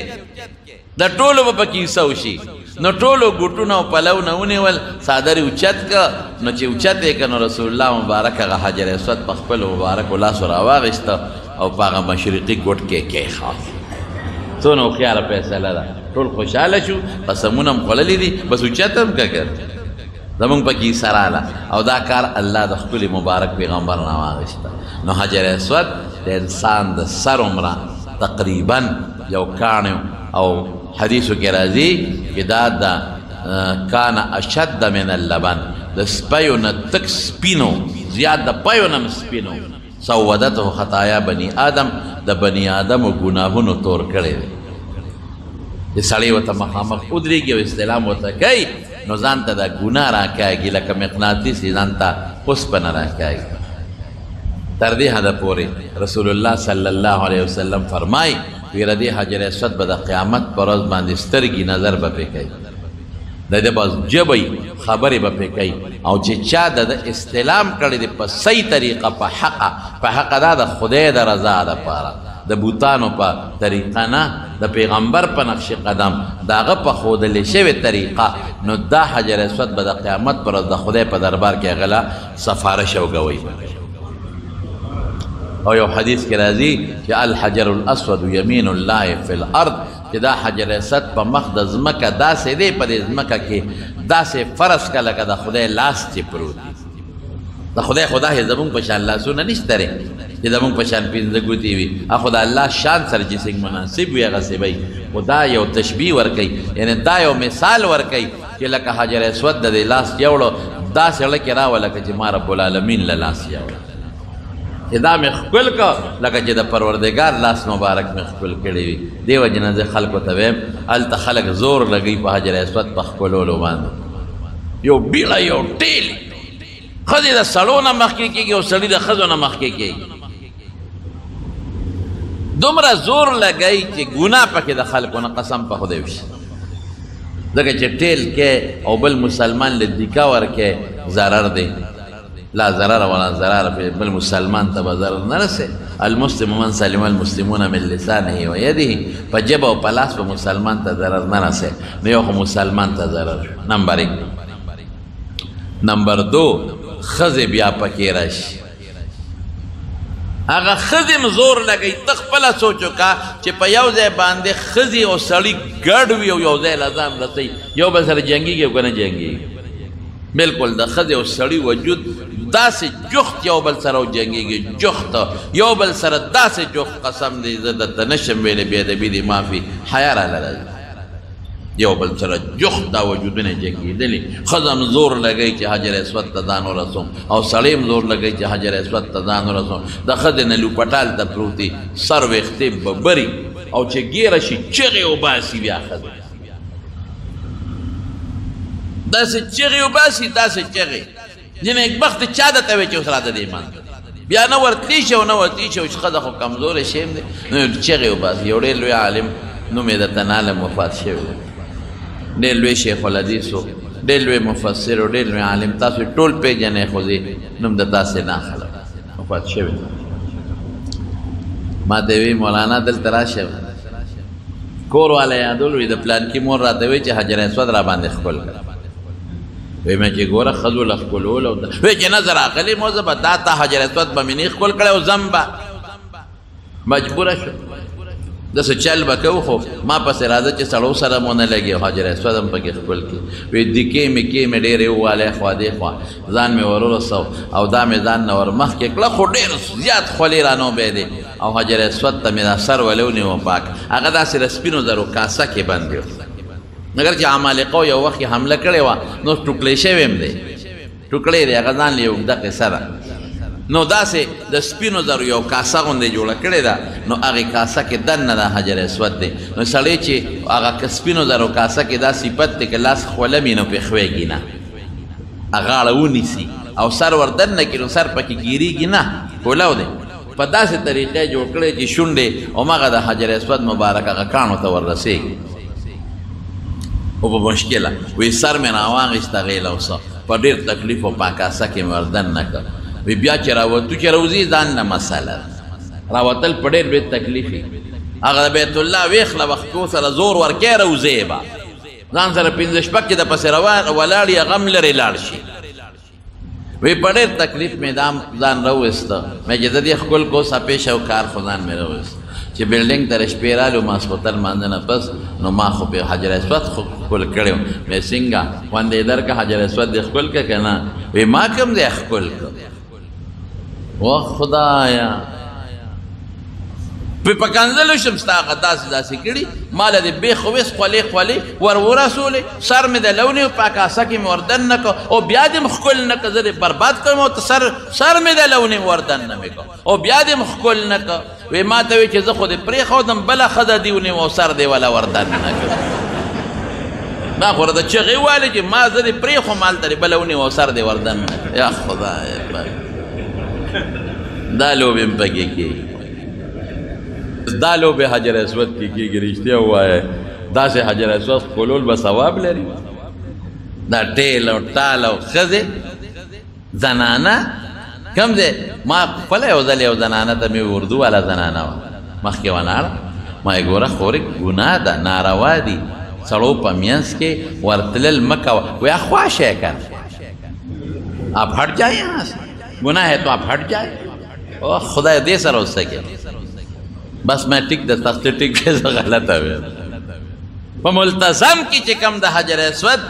د ټولو به پکې حصه وشي نو ټولو ګوټونه او پلو نه ونیول څادر یې اوچت کړه نو چې اوچت یې کړه نو رسول الله مبارک هغه حجر اسود په خپلو مبارکو لاسو راواخیسته او په هغه مشرقي ګوټ کې یې کېښود څونه هوښیاره فیصله ده ټول خوشحاله شو قسمونه هم خوړلي دي بس اوچت هم که زمونږ پکې حصه راغله او دا کار الله د خپلې مبارک پیغمبر نه واخیسته نو حجر اسود د انسان د سر عمره تقریبا یو کاڼ او حدیثو کې راځي چې دا د کان اشد من اللبن د سپیو نه تک سپینو زیات د پیو نه سپینو سودته خطایا بني آدم د بني آدمو ګناهونو تور کړی دی چې سړی ورته مخامخ ودرېږي او استلام ورته کوي نو ځان ته دا ګناه راکاږي لکه مقناطیس یې ځان ته اوسپنه راکاږي تر دې حده پورې رسول الله صلی الله علیه وسلم فرمایي ویره دې حجر اسود به د قیامت په ورځ باندې سترګې نظر به پرې کوي د ده به ژبه خبرې به پرې کوي او چې چا د استلام کړی دی په صحیح طریقه په حقه دا د خدای د رضا دپاره د بوتانو په طریقه نه د پیغمبر په نقش قدم د هغه په ښودلې شوې طریقه نو دا حجر اسود به د قیامت پر ورځ د خدای په دربار کې هغه له سفارش او ګوی او یو حدیث کې راځي چې الحجر الاسود یمین الله فی الارض چې دا حجر اسود په مخ د ځمکه داسې دی په دې ځمکه کې داسې فرض که لکه د خدای لاس چې پروت دی د خدای زمونږ په شان لاسونه نشته دی چې زمونږ په شان پنځه ګوتې وي خو د الله شان سره چې څنګه مناسب وي هغسې به خو دا یو تشبیه ورکوي یعنې دا یو مثال ورکوي چې لکه حجر اسود د دې لاس یوړو داسې زړه کې راوه لکه چې ما رب العالمین له لاس یوړه چې دا مې ښکل که لکه چې د پروردګار لاس مبارک مې ښکل کړی وي دې وجې نه زه خلکو ته ویم هلته خلک زور لګوي په حجر اسود په ښکلولو باندې یو بیړه یو ټیل ښځې د سړو نه مخکې کېږي او سړي د ښځو نه مخکې کېږي دومره زور لګوي چې ګناه پکې د خلکو نه قسم په خدای وشي ځکه چې ټیل کې او بل مسلمان له دیکا ورکې ضرر دی لا ضرر ولا ضرر بل مسلمان ته به ضرر نه رسې المسلم من سلم المسلمون من لسانه و یده په ژبه او په لاس به مسلمان ته ضرر نه رسې نو یو خو مسلمان ته ضرر نمبر 1 نمبر 2 ښځې بیا پکې راشي هغه ښځې م زور لګوي ته خپله سوچ وکړه چې په یو ځای باندې ښځې او سړي ګډ وي او یو ځای له ځان رسوي یو بل سره جنګېږي او که نه جنګېږي بلکل د ښځې او سړي وجود داسې جخت یو بل سره جنګېږي جخت یو بل سره داسې جخت قسم دی زه درته نشم ویلی بې ادبي دې معافي حیا راله راځي یو بل سره جخت دا وجودونه جنګېدلي ښځه هم زور لګوي چې حجر اسود ته ځان ورسوم او سړی هم زور لګوي چې حجر اسود ته ځان ورسوم د ښځې نه لوپټال ته پروت دي سر ویښتې ببري او چې ګیره شي چغې وباسي بیا ښځه داسې چغې وباسي داسې چغې نېکبخته چا درته وایي چې اوس راته دې ایمان بیا نه ورتلی شي او نه ورتلی شي چې ښځه خو کمزوری شی هم دی نو چغې وباسي یو ډېر لوی عالم نوم یې درته نالم وفات شوی دی ډېر لوی شیخ الحدیث و ډېر لوی مفسر و ډېر لوی عالم تاسو ټول پېژنئ خو زه نوم د تاسې نه اخلم وفات شوی ما ته وی مولانا دلته راشه کور والا یادول وي د پلانکي مور راته وی چې حجر اسود را باندې ښکل کړه وی مې چې ګوره ښځو له ښکلولو وی چې نظر راغلی مو زه به دا تا حجر اسود به مې نه ښکل کړی او زم به مجبوره شو داسې چل به کوو خو ما پسې راځه چې سړو سره مو نه لګي او حجر اسود هم پکې ښکل کړي وی دیکې مې ډېرې ووالی خوا دې خوا ځان مې ور ورسو او دا مې ځان نه ور مخکې کړه خو ډېر زیات خولې رانو بی دی او حجر اسود ته مې دا سر ولی ونیو پاک هغه داسې د سپینو زرو کاسه کې بند و مګر چې عمالقو یو وخت یې حمله کړې وه نو ټوکلی شوی هم دی ټوکلی دی هغه ځان له یو اوږده قصه ده نو داسې د سپینو زرو یو کاسه غوندې جوړه کړې ده نو هغې کاسه کې دننه دا حجر اسود دی نو سړی چې هغه سپینو زرو کاسه کې دا صفت دی که لاس خولمي نو پرې ښویږي نه غاړه ونیسي او سر ور دننه کړي نو سر پکې ګیریږي نه کولو دی په داسې طریقې جوړ کړی چې شونډې هماغه د حجر اسود مبارک هغه کاڼو ته وررسېږي او په مشکله وی سر مې راواغېست هغې لوسه په ډېر تکلیف او پاکاسه کې مې وردن نه کړ وی بیا چې راوتو چې روځي ځان نه مسله راوتل په ډېر بې تکلیفي هغه د بیت الله ویخله وختو سره زور ورکې روځې به ځان سره پنځه شپږ کې د پسې روان ولاړ یې غم لرې لاړ شي وی په ډېر تکلیف مې ځان راوویسته مې چې د دې ښکل کو سپېش او کار خو ځان مې راوویست چې بلډینګ ته شپې رالو ماسخوتن لمانځه نه پس نو ما خو په حجر اسود خو ښکل کړی وم مې څنګه خوندې درکړه حجر اسود دې ښکل کړه که نه وی ما کوم دې ښکل کړه و خدایا په کنځلو شم ستا هغه داسې داسې کړي ما له دې بېخ ویس خولې خولې ور ورسولې سر مې د لونې په کاسه کې مې وردن نه کړ او بیا دې م ښکل نه کړ زه دې برباد کړم او سر مې د لونې وردن نه مې کړ او بیا دې م ښکل نه کړ وی ما ته وی چې زه خو دې پرېښودم بله ښځه دې ونیو او سر دې وله وردن نه کړ ما خو راته چغې والې چې ما زه دې پرېښوم هلته دې بله ونیو او سر دې وردن نه کړ یا خدای پاک دا لوبې م پکې کېږي دا لوبې حجر اسود کې کېږي رښتیا ووایه داسې حجر اسود ښکلول به ثواب لري دا ټیل او ټال او ښځې زنانه کوم دی ما خپله یو ځل یو زنانه ته مې اردو والا زنانه وه مخکې ولاړه ما یې ګوره خورې ګناه ده ناروا دي سړو په منځ کې ورتلل مه کوه وی خواش ہے کر آپ ہٹ جائیں یہاں سے گناہ ہے تو آپ ہٹ جائیں او خدای دې سره اوس کې بس میں ٹک د تخت ٹک کې غلطه ویم په ملتزم کې چې کوم د حجر اسود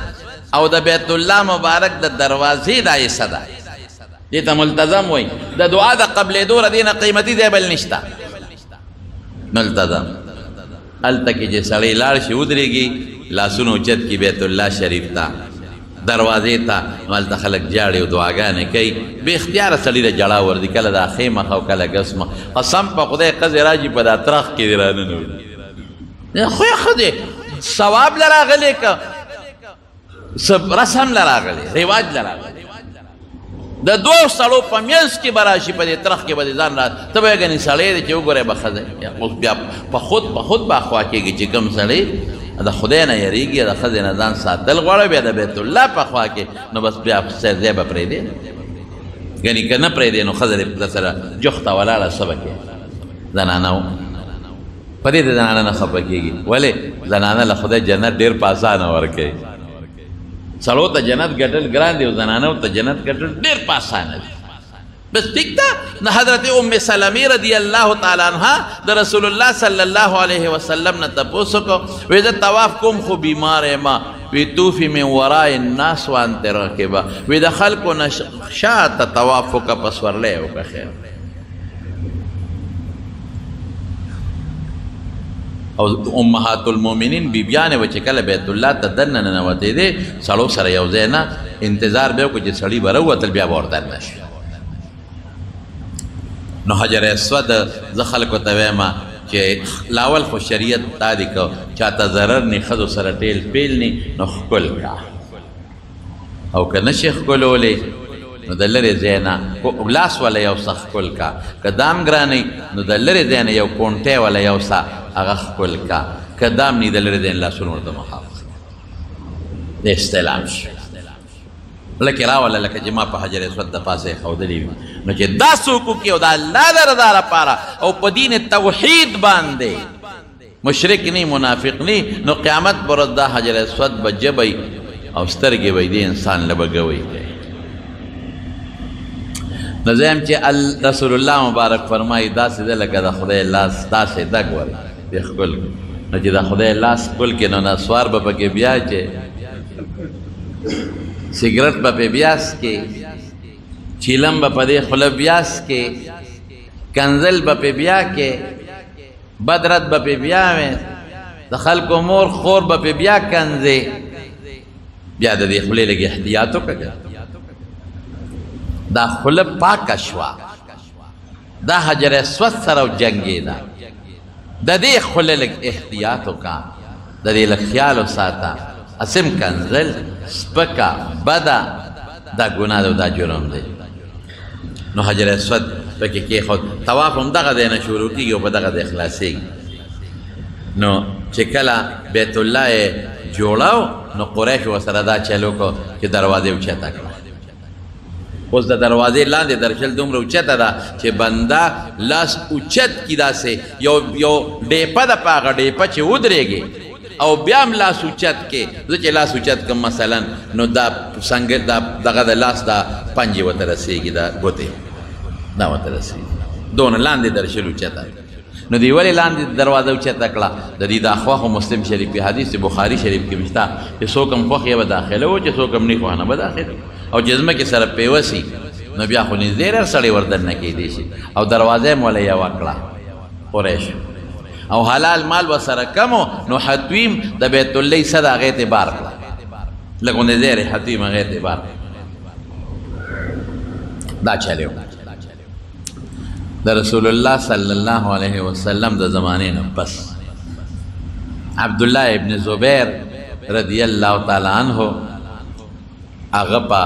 او د بیت الله مبارک د دروازې دا یې صدا دې ته ملتزم وایي د دعا د قبلېدو ردې نه قیمتي دی بل نشته ملتزم هلته کې چې سړی لاړ شي ودرېږي لاسونه اوچت کړي بیت الله شریف ته دروازې ته نو هلته خلک جاړي او دعاګانې کوي بې اختیاره سړي ته ژړا ورځي کله دا ښې مخ او کله ګس مخ قسم په خدای ښځې راشي په دا ترخ کې دې راننوړي خو یې ښه دی ثواب له راغلی که رسم له راغلی رواج له راغلی د دوو سړو په منځ کې به راشي په دې ترخ کې به دې ځان را ته به یې ګنې سړی دی چې وګورئ به ښه دی اوس بیا په خود به اخوا کېږي چې کوم سړی د خدای نه یریږي د ښځې نه ځان ساتل غواړي بیا د بیت الله په خوا کې نو بس بیا ځای به پرېږدي ګنې که نه پرېږدي نو ښځه دې سره جوخته ولاړه څه به کوي زنانه و په دې د زنانه نه خفه کېږي ولې زنانه له خدای جنت ډېر په اسانه ورکوي سړو ته جنت ګټل ګران دی او زنانو ته جنت ګټل ډېر په اسانه دی بس ٹھیک تھا نہ حضرت ام سلمی رضی اللہ تعالیٰ عنہ دا رسول اللہ صلی اللہ علیہ وسلم نہ تپوسو کو ویدہ طواف کم خو بیمار ما وی توفی من وراء الناس وانت رکبا ویدہ خلقو نشاعت طوافو کا پسور لے ہو کا خیر او امہات المومنین بی بیانے وچے کل بیت اللہ تا دن ننواتے دے سڑو سر یوزینا انتظار بیو کچھ سڑی برو تل بیا بوردن نشو نو حجر اسود زه خلکو ته وایم چې لاول خو شریعت دا دی که چاته ضرر نی ښځو سره ټیل پیل نی نو ښکل کا او که نشي ښکلولی نو د لرې ځای نه لاس والا یو څه ښکل کا که دام ګرانئ نو د لرې ځای نه یو کونټۍ والا یو څه هغه ښکل کا که دام نی د لرې ځای نه لاسونه ورته محافظ د استعلام شي لکه راوله لکه چې ما په حجر اسود د پاسه یې ښودلي وي نو چې دا څوک وکړي او د الله د رضا لپاره او په دین توحید باندې مشرک نی منافق نی نو قیامت پر ورځ دا حجر اسود به جبی او سترګې به دې انسان له به ګوی کوي نو زم چې رسول الله مبارک فرمایي داسې ده لکه د خدای لاس داسې دګ ور دې ښکل نو چې د خدای لاس ښکل کړي نو نسوار به پکې بیا چې سگرٹ با پہ بیاس کے چیلم با پہ دے خلب بیاس کے کنزل با پہ بیا کے بدرت با پہ بیا میں دخل کو مور خور با پہ بیا کنزے بیا دا دے خلے لگے احتیاطوں کا گیا دا خلب پاک اشوا دا حجر اسود سر و جنگی دا دے خلے لگ احتیاطوں کا دا دے لخیال و ساتا اسم کنزل سپکا بدا دا گناه دا جرم دے نو حجر اسود پکې کېښود طواف هم دغه دی نه شروع کېږي او په دغه دی خلاصېږي نو چې کله بیت الله یې جوړاو نو قریشو ورسره دا چل وکړو چې دروازې اوچته کړه اوس د دروازې لاندې درشل دومره اوچته ده چې بنده لاس اوچت کي داسې یو ډیپه ده په هغه ډیپه چې ودرېږي او بیا هم لاس اوچت کې زه چې لاس اوچت کړم مثلا نو دا څنګه دغه د لاس دا پنجې ورته رسېږي دا ګوتې دا ورته رسېږي دونه لاندې درشل اوچته نو دی ولې لاندې دروازه اوچته کړه د دې د اخوا خو مسلم شریف کې حدیث بخاري شریف کې مشته چې څوک هم خوښ یې به داخله و چې څوک هم نه خوښ نه به داخله او چې ځمکې سره پیوسي نو بیا خو نږدې ډېر سړی وردننه کېدی شي او دروازه یې موله یوه کړه قریش او حلال مال ورسره کم و نو حتویم د بیت الله څه د هغې اعتبار کړه لږ غوندې ځای حتویم هغې اعتبار دا چلی و د رسول الله صلی الله علیه وسلم د زمانې نه پس عبدالله ابن زبیر رضی الله تعالی عنه هغه په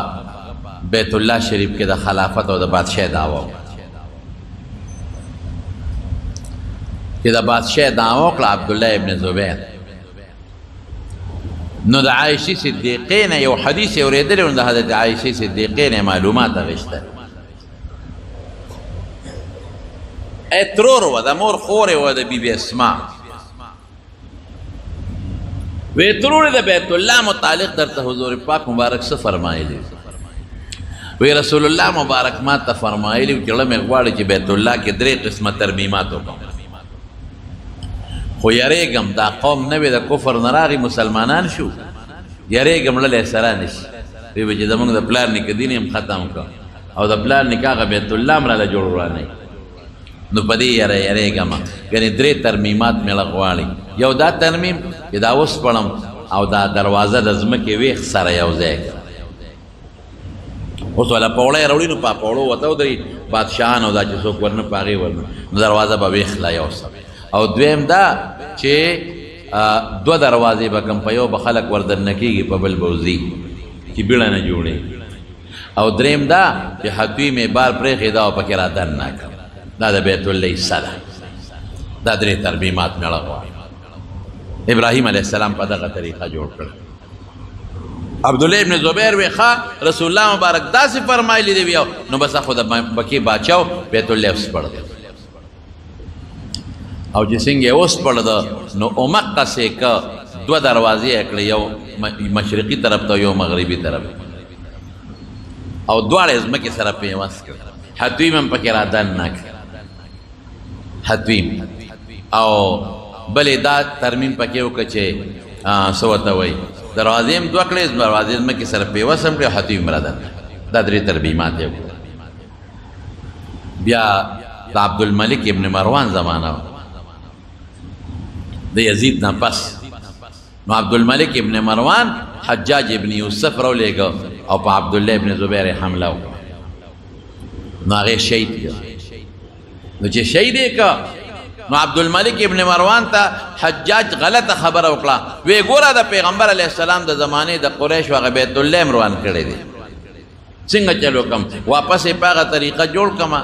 بیت الله شریف کې د خلافت او د بادشاہ دعوه چې د بادشاہ دعوه وکړه عبدالله ابن زبیر نو د عایشې صدیقې نه یو حدیث یې اورېدلی نو د حضرت عایشې صدیقې نه معلومات اخیستل ترور و د مور خورې و د بیبي اسما وی ترور د بیت الله متعلق درته حضور پاک مبارک څه فرمایلی وی رسول الله مبارک ما ته فرمایلی چې زړه مې غواړي چې بیت الله کې 3 قسمه ترمیمات وکړم خو یریږم دا قوم نوې د کفر نه راغي مسلمانان شو یریږم ړلی سره نشي وی به چې زموږ د پلار نیکه دین هم ختم کړه او د پلار نیکه هغه بیت الله هم راله جوړ ورانی نو په دې یریږم ګنې 3 ترمیمات مې له غواړي یو دا ترمیم چې دا اوس پړم او دا دروازه د ځمکې ویښ سره یو ځای کړه اوس والا پوړی راوړي نو په پوړو ورته ودري بادشاهان او دا چې څوک ورنه په هغې ورنه نو دروازه به ویښ لا یو څه او دویم دا چې 2 دروازې به کوم په یو به خلک وردننه کېږي په بل به وځي چې بیړه نه جوړېږي او دریم دا چې حتوی مې بار پرېښې دا او پکې را دننه کړم دا د بیت الله حصه ده دا 3 ترمیمات مې غواړي ابراهیم علیه السلام په دغه طریقه جوړ کړ عبدالله ابن زبیر وی ښه رسول الله مبارک داسې فرمایلی دی ویو نو بس خو د مکې باچاو بیت الله وسپړ او چې څنګه یې وسپړ نو عمقسې که 2 دروازې یې کړې یو مشرقي طرف ته یو مغربي طرف او دواړه ځمکې سره پیوست کړ حتویم هم پکې را دننه کړ حتویم او بلې دا ترمیم پکې وکړه چې څه ورته وایي دروازې هم 2 کړې دروازې ځمکې سره پیوست هم کړې او حتویم را دننه دا 3 ترمیمات یې وکړه بیا د عبدالملک ابن مروان زمانه د یزید نه پس نو عبدالملک ابن مروان حجاج ابن یوسف راولېږه او په عبدالله ابن زبیر حمله وکړه نو هغې شهید کړه نو چې شهید یې کړه نو عبدالملک ابن مروان ته حجاج غلطه خبره وکړه وی ګوره د پیغمبر علیه السلام د زمانې د قریشو هغه بیت الله هم روان کړی دی څنګه چل وکړم واپس یې په هغه طریقه جوړ کړم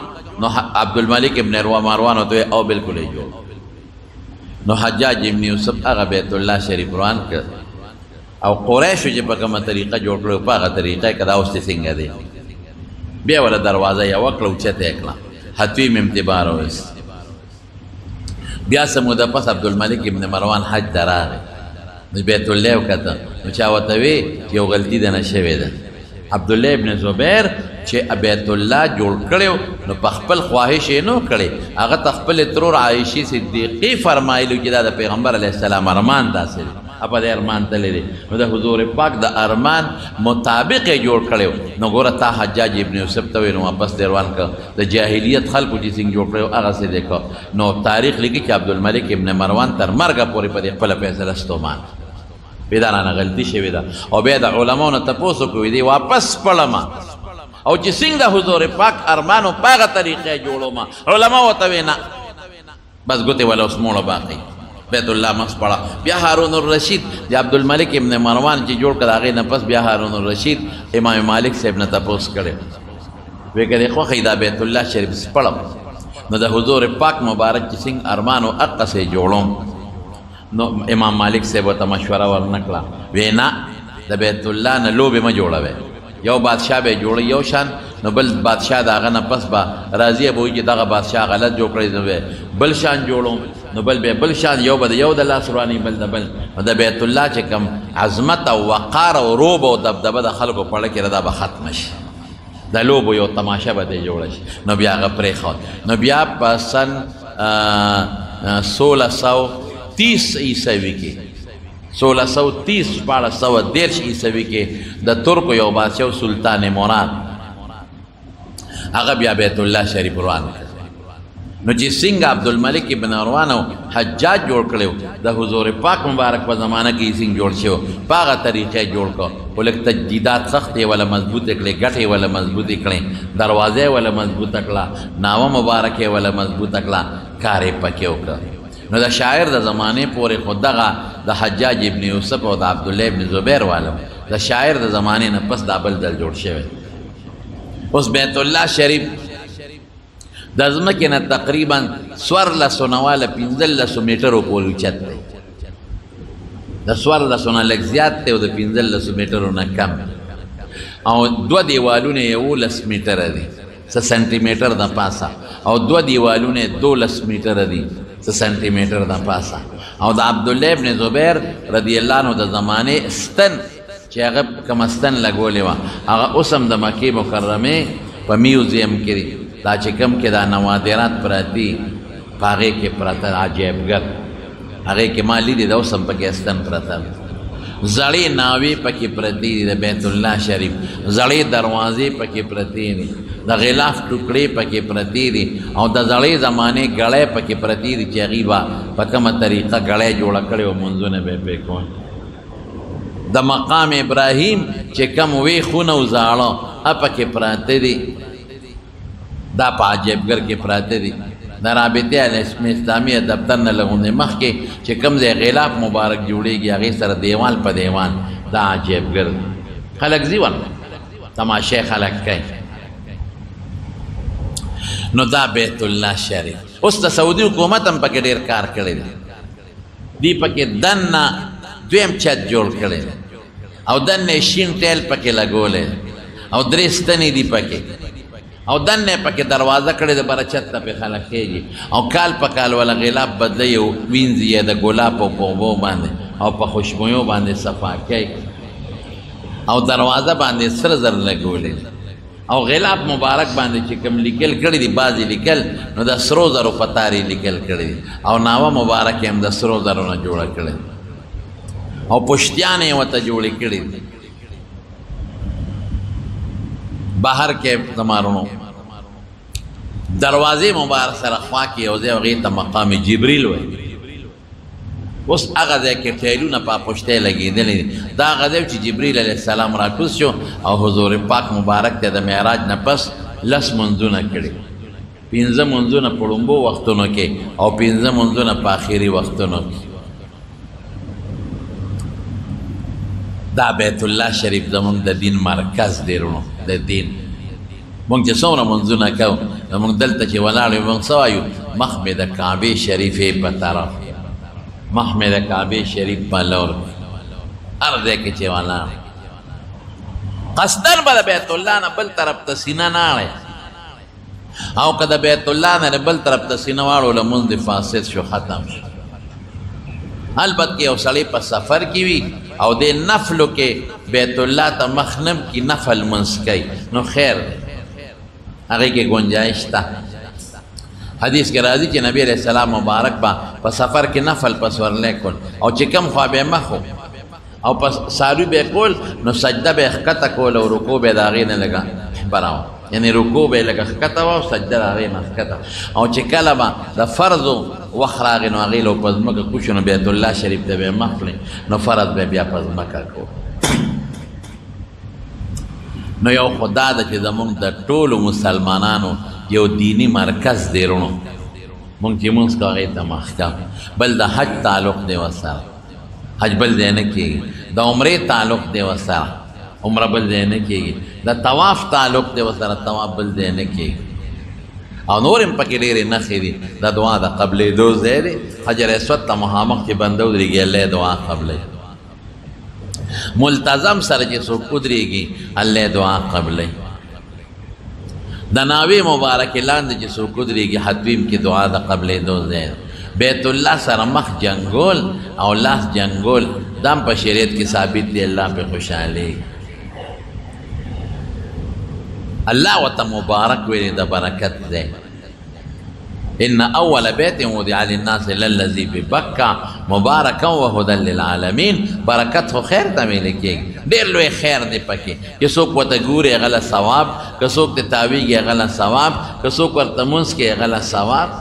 نو عبدالملک ابن مروان ورته وی او بلکل یې جوړ نو حجاج ابن یوسف هغه بیت الله شریف روان کړ او قریشو چې په کومه طریقه جوړ کړی په هغه طریقه یې که دا اوس چې څنګه دی بیا ولا دروازه یې وکړه اوچته یې کړه حتویم امتبار ویست بیا څه موده پس عبدالملک ابن مروان حج ته راغی نو بیت الله یې وکته نو چا ورته وی چې یو غلطي دنه شوې ده عبدالله ابن زبیر چې بیت الله جوړ کړی نو په خپل خواهش یې نه کړی هغه ته خپل ترور عایشې صدیقې فرمایلو چې دا د پیغمبر علیه السلام ارمان داسې دی اپا د ارمان تللی دی نو د حضور پاک د ارمان مطابق یې جوړ کړی نو ګوره تا حجاج ابن یوسف ته وی نو واپس دې روان کړه د جاهلیت خلکو چې څنګه جوړ کړی هغسې دی کړه نو تاریخ لیکي چې عبدالملک ابن مروان تر مرګه پورې په دې خپله فیصله ستومان وی دا رانه غلطي شوې ده او بیا د علماو نه تپوس وکړو دی واپس پړمه او چې څنګه د حضور پاک ارمانو په هغه طریقې جوړومه علما ورته وی نه بس ګوتې والا اوس موړه باقي بیت الله مخ پړه بیا هارون الرشید د عبدالملک ابن مروان چې جوړ کړ هغې نه پس بیا هارون الرشید امام مالک صاحب نه تپوس کړی وی که دی خوخی دا بیت اللہ شریف سپڑم نو دا حضور پاک مبارک چی سنگ ارمانو اقا سے جوڑم نو امام مالک سے بوتا مشورہ ورنکلا وی نا دا بیت اللہ نا لو بی ما جوڑا وی یو بادشاہ بے جوڑی یو شان نو بل بادشاہ دا غنا پس با راضی ابوی کی دا بادشاہ غلط جو کردی نو بے بل شان جوڑو نو بل بے بل شان یو بدا یو دا اللہ سروانی بل دا بل دا بیت اللہ چکم عظمت و وقار و روب و دبدبا دا خلقو پڑکی ردا با ختمش دا لوبو یو تماشا با دے جوڑش نو بیا غپری خود نو بیا پا سن 1630 عیسوی کی 1630 1630 عیسوی کے دا ترک یو بادشاہ سلطان مراد هغه بیا بیت الله شریف روان نو چې څنګه عبدالملک ابن مروان حجاج جوړ کړو د حضور پاک مبارک په زمانہ کې څنګه جوړ شو په هغه طریقې جوړ کو ولک تجدیدات سختې ولا مضبوط کړي ګټې ولا مضبوط کړي دروازې ولا مضبوط کړه ناو مبارکه ولا مضبوط کړه کارې پکې وکړه نو دا شاعر د زمانه پورې خود دغه د حجاج ابن یوسف او د عبدالله ابن زبیر والم د شاعر د زمانه نه پس دا بل دل جوړ شوی اوس بیت الله شریف د ځمکې نه تقریبا 1400 نواله 1500 میټرو پورې اوچت دی د 1400 نه لږ زیات دی او د 1500 میټرو نه کم او دوه دیوالونه 11 میټره دي 1 سانتي میټر د پاسه او دوه دیوالونه 12 میټره دي 1 سانتي میټر د پاسه او د عبدالله ابن زبیر رضی الله عنه د زمانه ستن چې هغه کوم ستن لګولې وه هغه اوس هم د مکې مکرمې په میوزیم کې دا چې کوم کې دا نوادرات پراتی په هغې کې پرته عجیبګر هغې کې ما لیدې ده اوس هم پکې ستن پرته زړې ناوې پکې پرتې دي د بیت الله شریف زړې دروازې پکې پرتې دي د غلاف ټوکړې پکې پرتې دي او د زړې زمانې ګړۍ پکې پرتې دي چې هغې به په کومه طریقه ګړۍ جوړه کړې وه منځونه به یې پرې کول د مقام ابراهیم چې کوم وی خونه و زاړه پکې پراته دي دا په عجیبګر کې پراته دي د رابطې اسلامیه دفتر نه لغونې مخکې چې کوم ځای غلاف مبارک جوړېږي هغې سره دیوال په دیوال دا عجیبګر خلک ځي ورته تماشې خلک کوي نو دا بیت الله شریف اوس د سعودي حکومت هم پکې ډېر کار کړی دی دی پکې دننه دویم چت جوړ کړی او دننه شین ټیل پکې لګولی او درې ستنې دي پکې او دننه پکې دروازه کړې ده بره چت ته پې خلک خېږي او کال په کال والا غلاف بدلوي او وینځي یې د ګلاب او په اوبو باندې او په خوشبویو باندې صفا کوي او دروازه باندې سره زر لګولی او غلاف مبارک باندې چې کوم لیکل کړي دي بعضې لیکل نو د سرو زرو په تارې لیکل کړي دي او ناوه مبارک هم د سرو زرو نه جوړه کړې او پشتیانې یې ورته جوړې کړي دي بهر کې زمارونو دروازې مبارک سره خوا کې یو ځای هغې ته مقام جبریل وایي اوس هغه ځای کې ټیلونه په پشتۍ لګېدلي دي دا هغه ځای چې جبریل علیه السلام راکوز شو او حضور پاک مبارک ته د معراج نه پس 10 منځونه کړي 15 منځونه په لومبو وختونو کې او 15 منځونه په آخري وختونو کې دا بیت الله شریف زمونږ د دین مرکز دی رونو د دین مونږ چې څومره منځونه کوو زمونږ دلته چې ولاړ یو مونږ څه وایو مخ مې د کعبې شریفې په طرف مخ مې د کعبې شریف په لور هر ځای کې چې ولاړ قصدن به د بیت الله نه بل طرف ته سینه نه اړی او که د بیت الله نه بل طرف ته سینه واړو لمونځ د فاسد شو ختم شو البته یو سړی په سفر کې وي او د نفلو کې بیت الله ته مخنم کې نفل منځ کوي نو خیر دی هغې کې گنجایش شته حدیث کې راځي چې نبی علیہ السلام مبارک به په سفر کې نفل په سورلی کول او چې کم خوا به مخ او په ساروي به کول نو سجده به یې ښکته کول او رکوع به یې د هغې نه لږه براوه یعنی رکوع به یې لږه ښکته وه او سجده د هغې نه ښکته او چې کله به د فرضو وخت راغی نو هغې له په ځمکه کوشو نو بیت الله شریف ته به یې مخ کړې نو فرض به بیا په ځمکه کو نو یو خو دا ده چې زمونږ د ټولو مسلمانانو یو دینی مرکز دی رونو مونږ چې مونځ کو هغې ته مخکم بل د حج تعلق دی ورسره حج بل دی نه کېږي د عمرې تعلق دی ورسره عمره بل ځای نه کېږي د طواف تعلق دی ورسره طواف بل ځای نه کېږي او نور هم پکې ډېرې نښې دي د دعا د قبلېدو ځای دی حجر اسود ته مخامخ چې بنده ودرېږي الله دعا قبلوي ملتظم سره چې څوک ودرېږي الله دعا قبلوي د ناوې مبارکې لاندې چې څوک ودرېږي حتویم کې دعا د قبلېدو ځای بیت الله سره مخ جنګول او لاس جنګول دا هم په شریعت کې ثابت دی الله پې خوشحالېږي الله ورته مبارک ویلی د برکت دی ان اول بیت وضع للناس للذي ببکه مبارکا وهدى للعالمین برکت خو خیر ته ویل کېږي ډېر لوی خیر دی پکې چې څوک ورته ګوري هغه له ثواب که څوک ته تاویږي هغه له ثواب که څوک ورته لمونځ کوي هغه له ثواب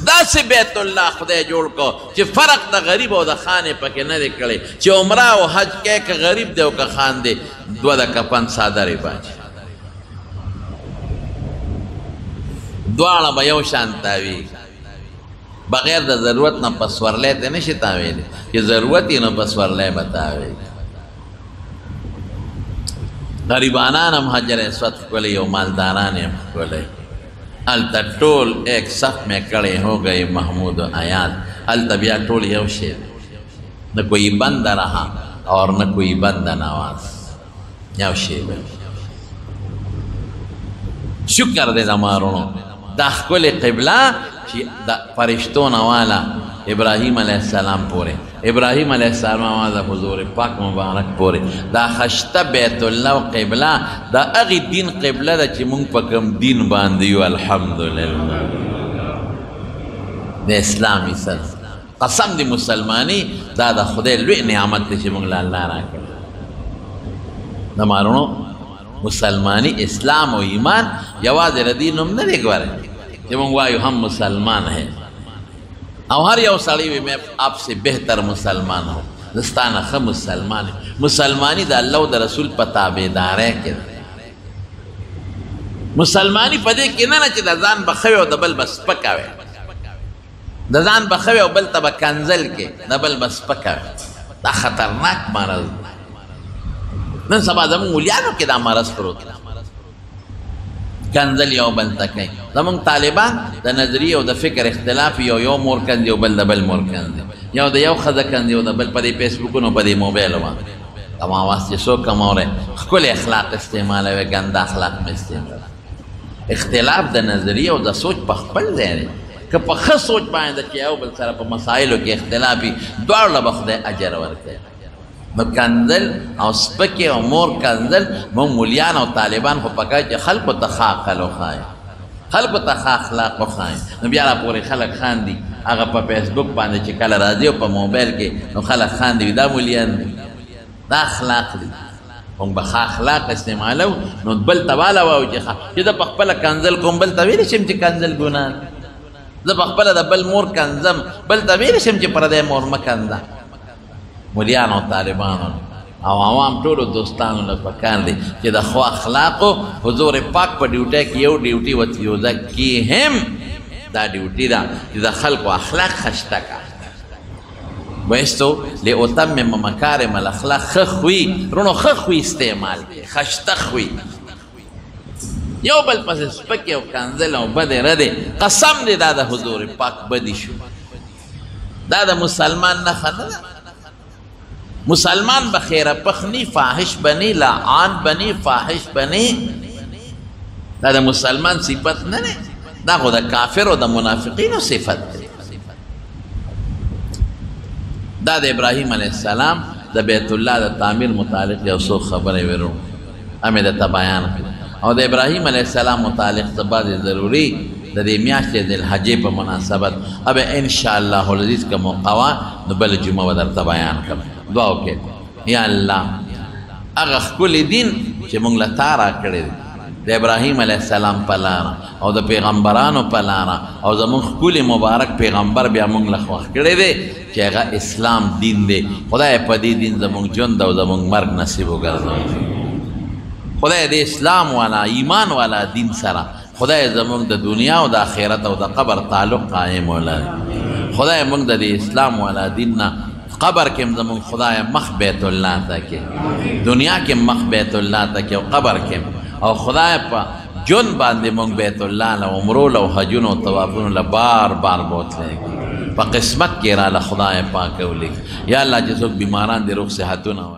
داسې بیت الله خدای جوړ کو چې فرق د غریب او د خانې پکې نه دی کړی چې عمره او حج کوې که غریب دی او که خان دی دوه د کفن څادرې باچي دواړه به یو شان تاویږي بغیر د ضرورت نه په سورلی ته نشي تاویلی چې ضرورت یې نو په سورلی به تاویږي غریبانان هم حجر اسود ښکلی او مالداران هم ښکلی هلته ټول ایک صف میں کڑے ہو گئے محمود و آیات هلته بیا ټول یو شی نه کوئی بند رہا اور نه کوئی بند نواز یو شی شکر دے زمارونو دا ښکلې قبله چې د فرشتو نه والا ابراهیم علیه السلام پورې ابراهیم علیه السلام د حضور پاک مبارک پورې دا خشته بیت الله او قبله دا هغې دین قبله ده چې موږ په کوم دین باندې یو الحمدلله د اسلام عیسل قسم د مسلماني دا د خدای لوی نعمت دی چې موږ له الله راکړی د مارونو مسلمانی اسلام و ایمان یواز ردی نم نه دی ګوره چې موږ وایو هم مسلمان ہے او هر یو سړی وي میں آپ سے بہتر مسلمان ہوں دستانه ښه مسلمان مسلمانی د الله او د رسول په تابعدارۍ کې مسلمانی په دې کې نه چې د ځان بخوي او د بل به سپکه وي د ځان بخوي او بل ته به کنځل کې د بل به سپکه وي دا خطرناک مرض نن سبا زمونږ مولیانو کې دا مرض پروت کنځل یو بل ته کوي زمونږ طالبان د نظریې او د فکر اختلاف یو مور کندي او بل د بل مور کندي یو د یو ښځه کندي او د بل په دې فیسبوکونو په دې موبایل باندې تما واس چې څوک هم اورئ ښکلي اخلاق استعمالوي ګنده اخلاق مې استعمالوي اختلاف د نظریې او د سوچ په خپل ځای دی که په ښه سوچ باندې چې یو بل سره په مسایلو کې اختلاف وي دواړو له به خدای اجر ورکوي نو کنځل او سپکې او مور کنځل موږ مولیان او طالبان خو پکار چې خلکو ته ښه عقل وښایي خلکو ته ښه اخلاق وښایي نو بیا راپورې خلک خاندي هغه په فیسبوک باندې چې کله راځي او په موبایل کې نو خلک خاندي وي دا مولیان دي دا اخلاق دي موږ به ښه اخلاق استعمالو نو بل ته واله وایو چې زه په خپله کنځل کوم بل ته ویلی شم چې کنځل ګناه زه په خپله د بل مور کنځم بل ته ویلی شم چې پردی مور مه کنځه مولیانو طالبانو او عوام ټولو دوستانو له پکار دی چې د ښو اخلاقو حضور پاک په ډیوټۍ کې یو ډیوټي وتیوزکیهم دا ډیوټي ده چې د خلکو اخلاق خشته کا وایستو لاتمم مکارم الاخلاق ښه خوی رونو ښه خوی استعمال کړي خشته خوی یو بل پسې سپکې او کنځل او بدې ردې قسم دی دا د حضور پاک بدي شو دا د مسلمان نښه نه ده مسلمان بخیره پخنی فاحش بنی لعان بنی فاحش بنی دا د مسلمان صفت نه ده دا خو د کافر او د منافقینو صفت دی دا د ابراهیم علیه السلام د بیت الله د تعمیر متعلق یو څو خبرې ورو همې درته بیان کړو او د ابراهیم علیه السلام متعلق څه بعضې ضروري د دې میاشتې د الحجې په مناسبت اب انشاءالله العزیز که موقع وه نو بله جمعه به درته بیان کړم دعا وکړئ یا الله هغه ښکلی دین چې موږ له تا راکړی دی د ابراهیم علیه السلام په لاره او د پیغمبرانو په لاره او زموږ ښکلي مبارک پیغمبر بیا موږ له خوښ کړی دی چې هغه اسلام دین دی خدای په دې دین زموږ ژوند او زموږ مرګ نصیب وګرځوي خدای د اسلام والا ایمان والا دین سره خدای زموږ د دنیا او د آخرت او د قبر تعلق قائم ولري خدای موږ د اسلام والا دین نه قبر کې زمون خدای مخ بیت الله ته کې دنیا کې مخ بیت الله ته کې او قبر کې او خدای په جون باندې مونږ بیت الله له عمرو له حجونو او طوافونو له بار بار بوتلې په قسمت کې را له خدای پاک ولې یا الله چې څوک بیماران دي روغ صحتونه